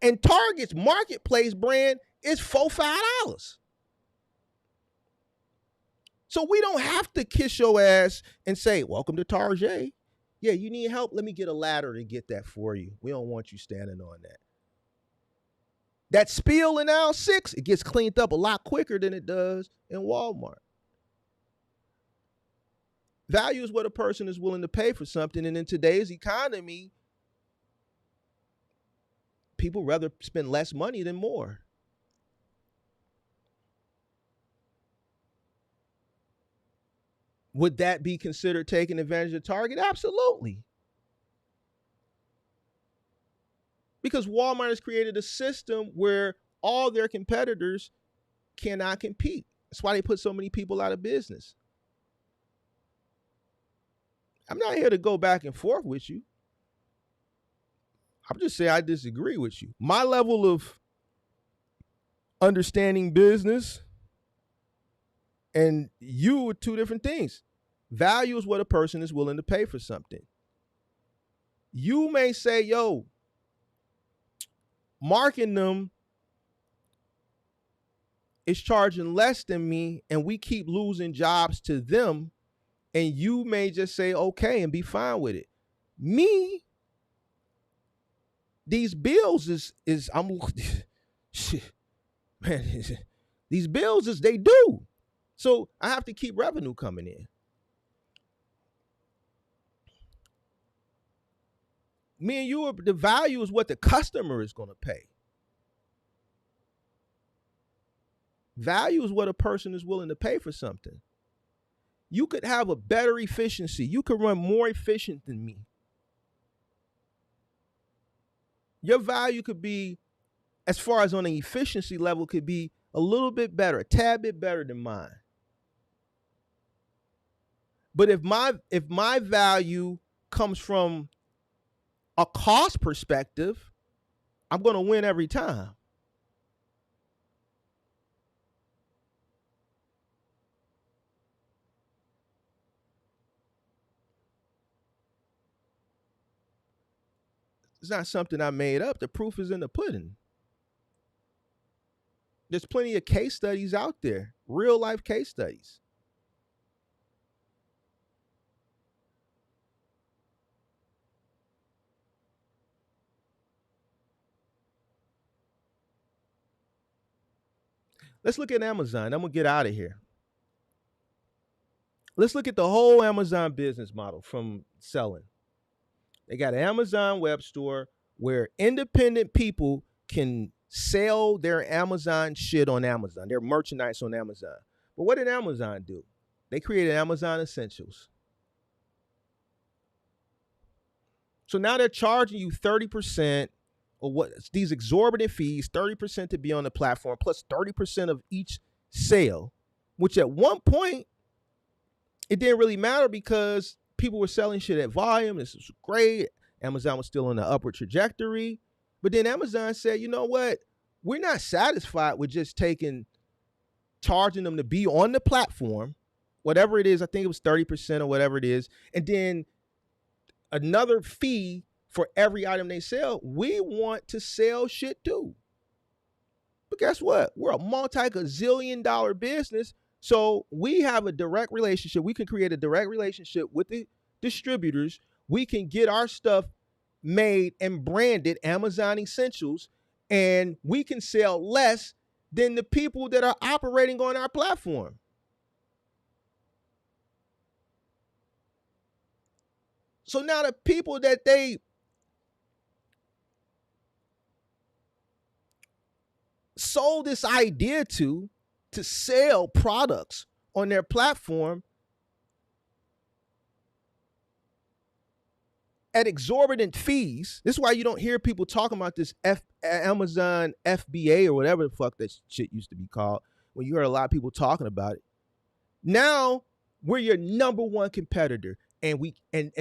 Speaker 1: And Target's marketplace brand is $4-5. So we don't have to kiss your ass and say, welcome to Target. Yeah, you need help? Let me get a ladder to get that for you. We don't want you standing on that. That spill in aisle 6, it gets cleaned up a lot quicker than it does in Walmart. Value is what a person is willing to pay for something. And in today's economy, people rather spend less money than more. Would that be considered taking advantage of Target? Absolutely. Because Walmart has created a system where all their competitors cannot compete. That's why they put so many people out of business. I'm not here to go back and forth with you. I'm just saying I disagree with you. My level of understanding business and you are two different things. Value is what a person is willing to pay for something. You may say, yo, marking them is charging less than me and we keep losing jobs to them. And you may just say, okay, and be fine with it. Me, these bills I'm shit, man, these bills they do. So I have to keep revenue coming in. Me and you, the value is what the customer is going to pay. Value is what a person is willing to pay for something. You could have a better efficiency. You could run more efficient than me. Your value could be, as far as on an efficiency level, could be a little bit better, a tad bit better than mine. But if my value comes from a cost perspective, I'm going to win every time. It's not something I made up. The proof is in the pudding. There's plenty of case studies out there, real life case studies. Let's look at Amazon. I'm going to get out of here. Let's look at the whole Amazon business model from selling. They got an Amazon web store where independent people can sell their Amazon shit on Amazon, their merchandise on Amazon. But what did Amazon do? They created Amazon Essentials. So now they're charging you 30% or what these exorbitant fees, 30% to be on the platform, plus 30% of each sale, which at one point it didn't really matter because people were selling shit at volume. This was great. Amazon was still on the upward trajectory. But then Amazon said, you know what? We're not satisfied with just charging them to be on the platform, whatever it is. I think it was 30% or whatever it is. And then another fee for every item they sell. We want to sell shit too. But guess what? We're a multi-gazillion dollar business. So we have a direct relationship. We can create a direct relationship with the distributors. We can get our stuff made and branded Amazon Essentials, and we can sell less than the people that are operating on our platform. So now the people that they sold this idea to sell products on their platform at exorbitant fees. This is why you don't hear people talking about this Amazon FBA or whatever the fuck that shit used to be called, when you heard a lot of people talking about it. Now we're your number one competitor, and we and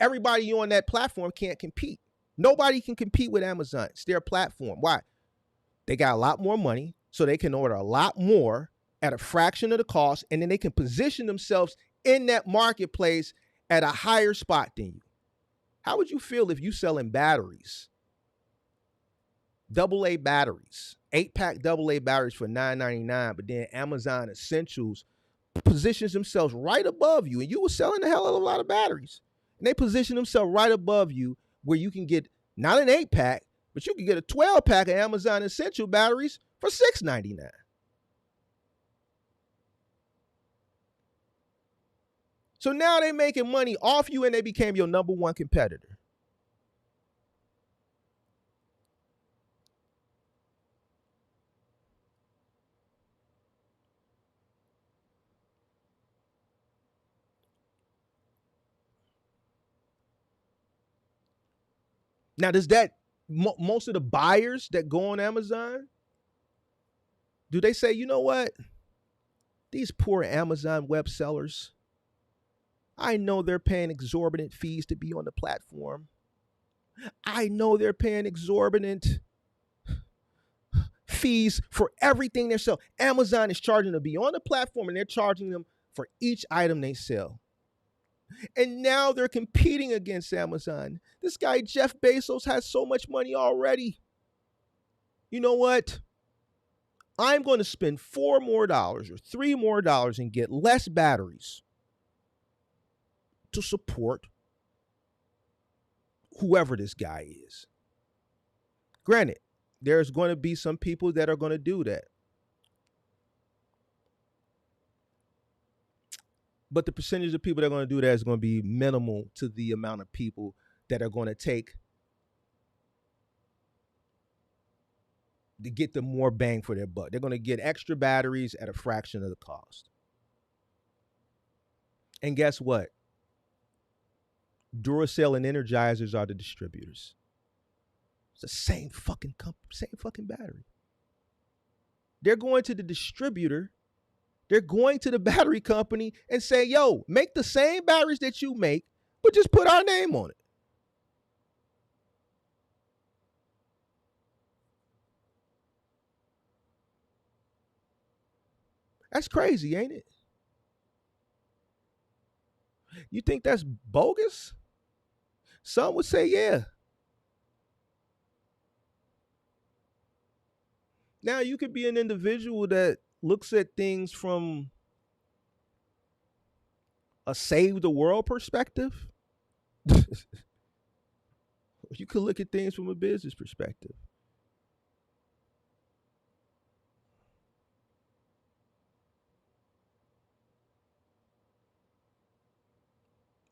Speaker 1: everybody on that platform can't compete. Nobody can compete with Amazon. It's their platform. Why? They got a lot more money, so they can order a lot more at a fraction of the cost, and then they can position themselves in that marketplace at a higher spot than you. How would you feel if you selling batteries, AA batteries, 8-pack AA batteries for $9.99, but then Amazon Essentials positions themselves right above you, and you were selling a hell of a lot of batteries, and they position themselves right above you where you can get not an 8-pack, but you can get a 12-pack of Amazon Essential batteries for $6.99. So now they're making money off you, and they became your number one competitor. Now, does that, most of the buyers that go on Amazon, do they say, you know what? These poor Amazon web sellers, I know they're paying exorbitant fees to be on the platform. I know they're paying exorbitant fees for everything they sell. Amazon is charging to be on the platform, and they're charging them for each item they sell. And now they're competing against Amazon. This guy, Jeff Bezos, has so much money already. You know what? I'm going to spend $4 more or $3 more and get less batteries to support whoever this guy is. Granted, there's going to be some people that are going to do that. But the percentage of people that are going to do that is going to be minimal to the amount of people that are going to take to get the more bang for their buck. They're going to get extra batteries at a fraction of the cost. And guess what? Duracell and Energizers are the distributors. It's the same fucking battery. They're going to the distributor. They're going to the battery company and say, yo, make the same batteries that you make, but just put our name on it. That's crazy, ain't it? You think that's bogus? Some would say, yeah. Now, you could be an individual that looks at things from a save the world perspective. You could look at things from a business perspective.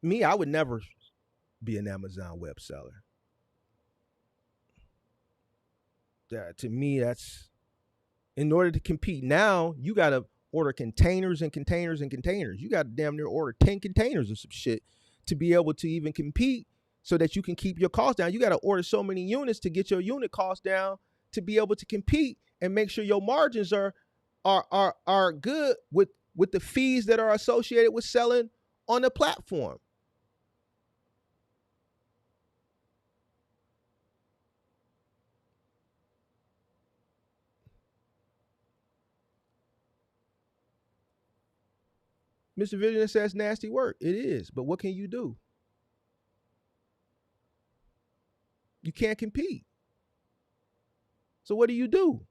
Speaker 1: Me, I would never be an Amazon web seller. To me, that's in order to compete. Now, you got to order containers and containers and containers. You got to damn near order 10 containers of some shit to be able to even compete so that you can keep your costs down. You got to order so many units to get your unit cost down to be able to compete and make sure your margins are good with the fees that are associated with selling on the platform. Mr. Villain says nasty work. It is, but what can you do? You can't compete. So what do you do?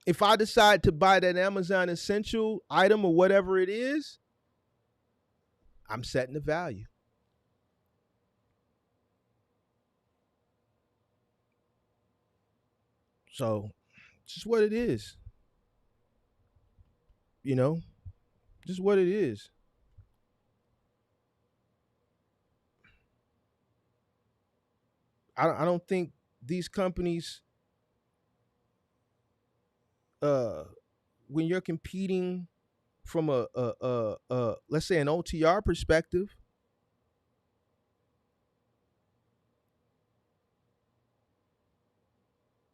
Speaker 1: If I decide to buy that Amazon essential item or whatever it is, I'm setting the value. So, just what it is. You know, just what it is. I don't think these companies, when you're competing from a let's say an OTR perspective,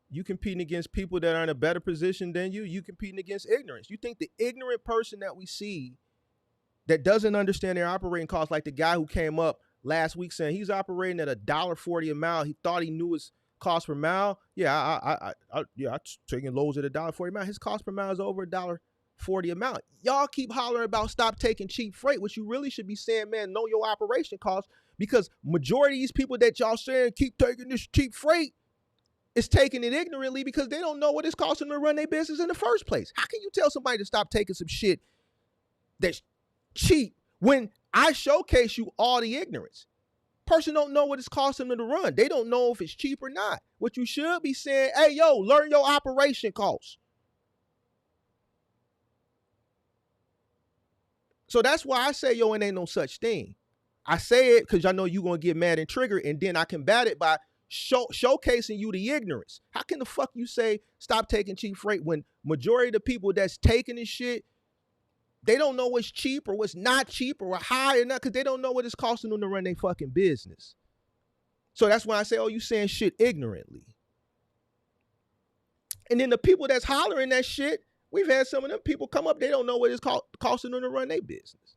Speaker 1: you competing against people that are in a better position than you. You competing against ignorance. You think the ignorant person that we see that doesn't understand their operating costs, like the guy who came up last week saying he's operating at $1.40 a mile. He thought he knew his cost per mile. Yeah, I'm taking loads at $1.40 a mile. His cost per mile is over $1.40 a mile. Y'all keep hollering about stop taking cheap freight. What you really should be saying, man, know your operation costs, because majority of these people that y'all saying keep taking this cheap freight is taking it ignorantly because they don't know what it's costing them to run their business in the first place. How can you tell somebody to stop taking some shit that's cheap when I showcase you all the ignorance? Person don't know what it's costing them to run. They don't know if it's cheap or not. What you should be saying, hey, yo, learn your operation costs. So that's why I say, yo, it ain't no such thing. I say it because I know you're going to get mad and triggered, and then I combat it by showcasing you the ignorance. How can the fuck you say stop taking cheap freight when majority of the people that's taking this shit, they don't know what's cheap or what's not cheap or high or not, because they don't know what it's costing them to run their fucking business. So that's why I say, oh, you saying shit ignorantly. And then the people that's hollering that shit, we've had some of them people come up, they don't know what it's costing them to run their business.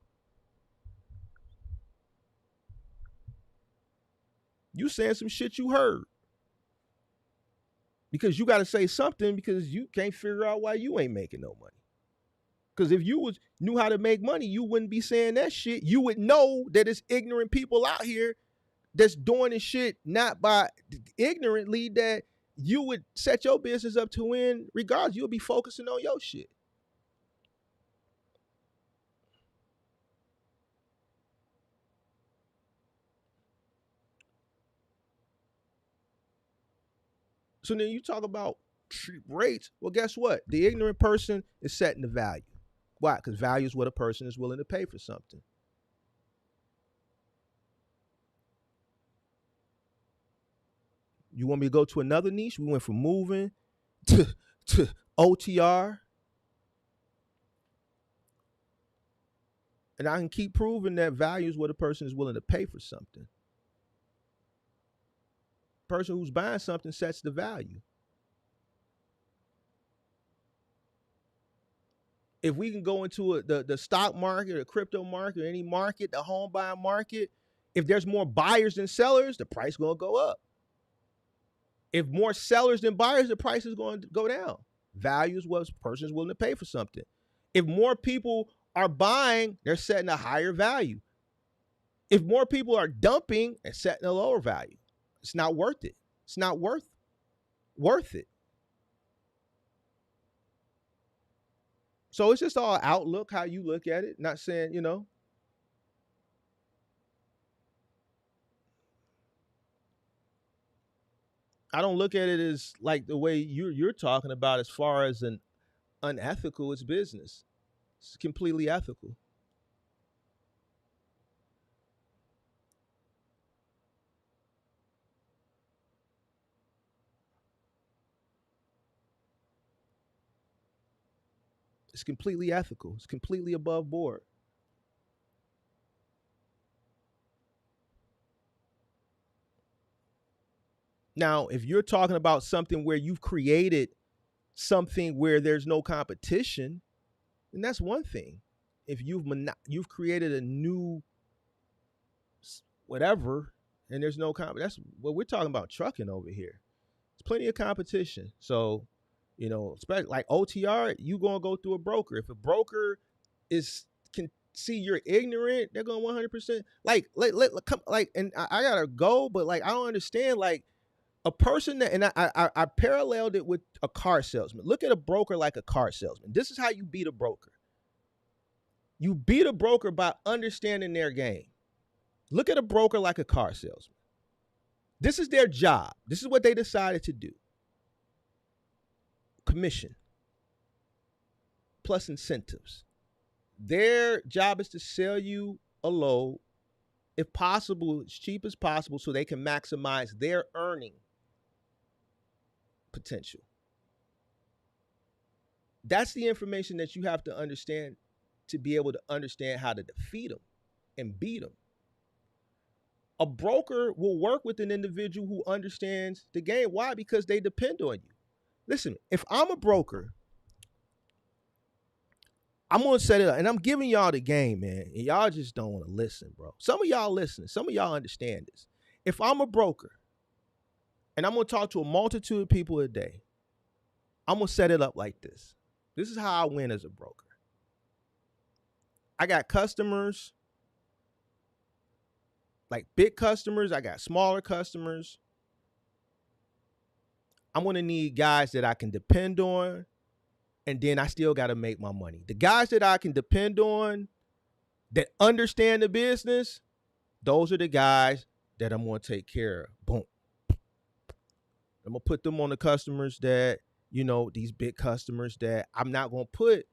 Speaker 1: You saying some shit you heard. Because you got to say something, because you can't figure out why you ain't making no money. Because if you knew how to make money, you wouldn't be saying that shit. You would know that it's ignorant people out here that's doing this shit not by ignorantly, that you would set your business up to win regardless. You'll be focusing on your shit. So then you talk about cheap rates. Well, guess what? The ignorant person is setting the value. Why? Because value is what a person is willing to pay for something. You want me to go to another niche? We went from moving to OTR, and I can keep proving that value is what a person is willing to pay for something. Person who's buying something sets the value. If we can go into the stock market or crypto market or any market, the home buying market, if there's more buyers than sellers, the price is going to go up. If more sellers than buyers, the price is going to go down. Value is what a person is willing to pay for something. If more people are buying, they're setting a higher value. If more people are dumping, they're setting a lower value. It's not worth it. It's not worth it. So it's just all outlook, how you look at it. Not saying, I don't look at it as like the way you're talking about as far as an unethical. It's business. It's completely ethical. It's completely ethical. It's completely above board. Now, if you're talking about something where you've created something where there's no competition, then that's one thing. If you've created a new whatever and there's no competition, that's what we're talking about. Trucking over here. There's plenty of competition. So, especially like OTR, you gonna go through a broker. If a broker can see you're ignorant, they're going 100%. Like, come, like, and I gotta go, but like I don't understand, like. A person that, and I paralleled it with a car salesman. Look at a broker like a car salesman. This is how you beat a broker. You beat a broker by understanding their game. Look at a broker like a car salesman. This is their job. This is what they decided to do. Commission plus incentives. Their job is to sell you a load, if possible, as cheap as possible, so they can maximize their earning potential. That's the information that you have to understand to be able to understand how to defeat them and beat them. A broker will work with an individual who understands the game. Why? Because they depend on you. Listen, if I'm a broker, I'm going to set it up, and I'm giving y'all the game, man, and y'all just don't want to listen, bro. Some of y'all listening. Some of y'all understand this. If I'm a broker, and I'm going to talk to a multitude of people a day, I'm going to set it up like this. This is how I win as a broker. I got customers, like big customers. I got smaller customers. I'm going to need guys that I can depend on, and then I still got to make my money. The guys that I can depend on, that understand the business, those are the guys that I'm going to take care of. Boom. I'm going to put them on the customers that, these big customers that I'm not going to put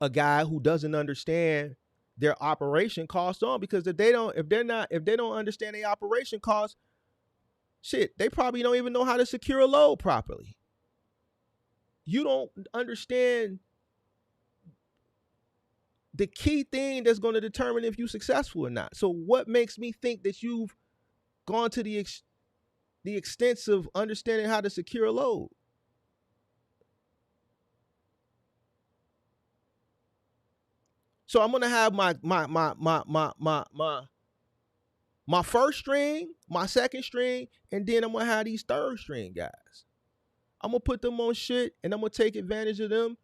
Speaker 1: a guy who doesn't understand their operation cost on, because if they don't understand their operation cost, shit, they probably don't even know how to secure a load properly. You don't understand the key thing that's going to determine if you're successful or not. So what makes me think that you've gone to the extent of understanding how to secure a load? So I'm gonna have my first string, my second string, and then I'm gonna have these third string guys. I'm gonna put them on shit, and I'm gonna take advantage of them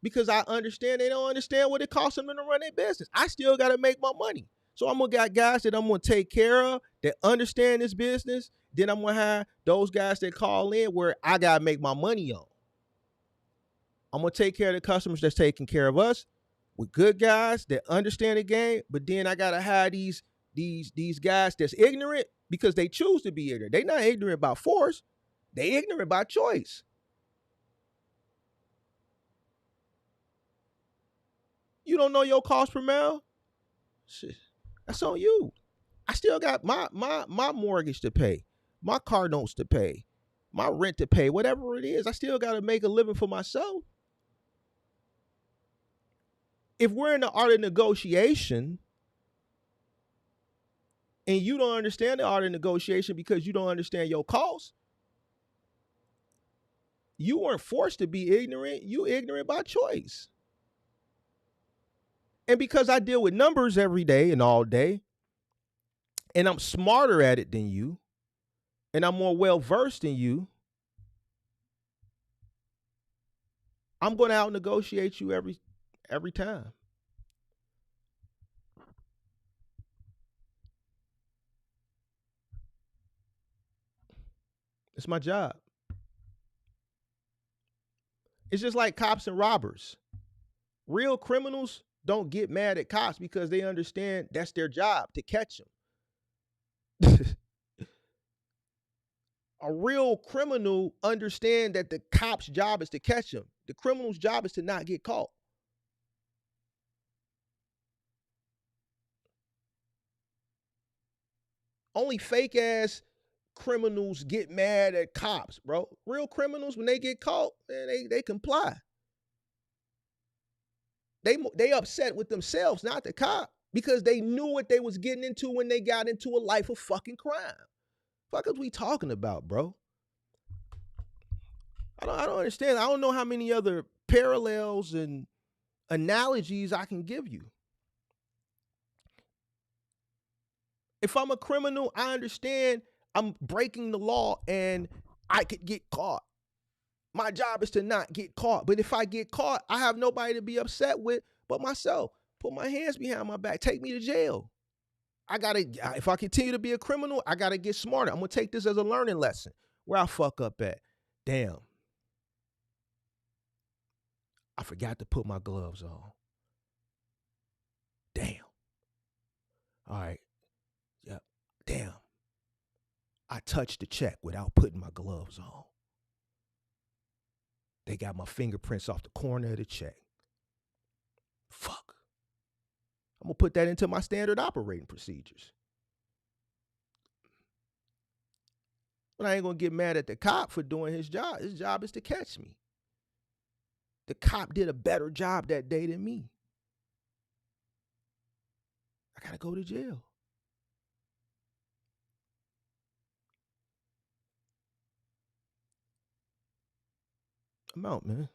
Speaker 1: because I understand they don't understand what it costs them to run their business. I still gotta make my money. So I'm gonna got guys that I'm gonna take care of that understand this business. Then I'm gonna have those guys that call in where I gotta make my money on. I'm gonna take care of the customers that's taking care of us with good guys that understand the game. But then I gotta have these guys that's ignorant because they choose to be ignorant. They're not ignorant by force. They ignorant by choice. You don't know your cost per mile? Shit, that's on you. I still got my mortgage to pay, my car notes to pay, my rent to pay, whatever it is. I still got to make a living for myself. If we're in the art of negotiation and you don't understand the art of negotiation because you don't understand your cost, you weren't forced to be ignorant. You ignorant by choice. And because I deal with numbers every day and all day, and I'm smarter at it than you, and I'm more well versed than you, I'm going to out negotiate you every time. It's my job. It's just like cops and robbers. Real criminals don't get mad at cops because they understand that's their job to catch them. A real criminal understand that the cop's job is to catch him. The criminal's job is to not get caught. Only fake ass criminals get mad at cops, bro. Real criminals, when they get caught, man, they comply. They upset with themselves, not the cop, because they knew what they was getting into when they got into a life of fucking crime. Fuck is we talking about, bro? I don't understand. I don't know how many other parallels and analogies I can give you. If I'm a criminal, I understand I'm breaking the law and I could get caught. My job is to not get caught. But if I get caught, I have nobody to be upset with but myself. Put my hands behind my back. Take me to jail. If I continue to be a criminal, I gotta get smarter. I'm gonna take this as a learning lesson. Where I fuck up at. Damn. I forgot to put my gloves on. Damn. All right. Yep. Damn. I touched the check without putting my gloves on. They got my fingerprints off the corner of the check. Fuck. I'm gonna put that into my standard operating procedures. But I ain't gonna get mad at the cop for doing his job. His job is to catch me. The cop did a better job that day than me. I gotta go to jail. I'm out, man.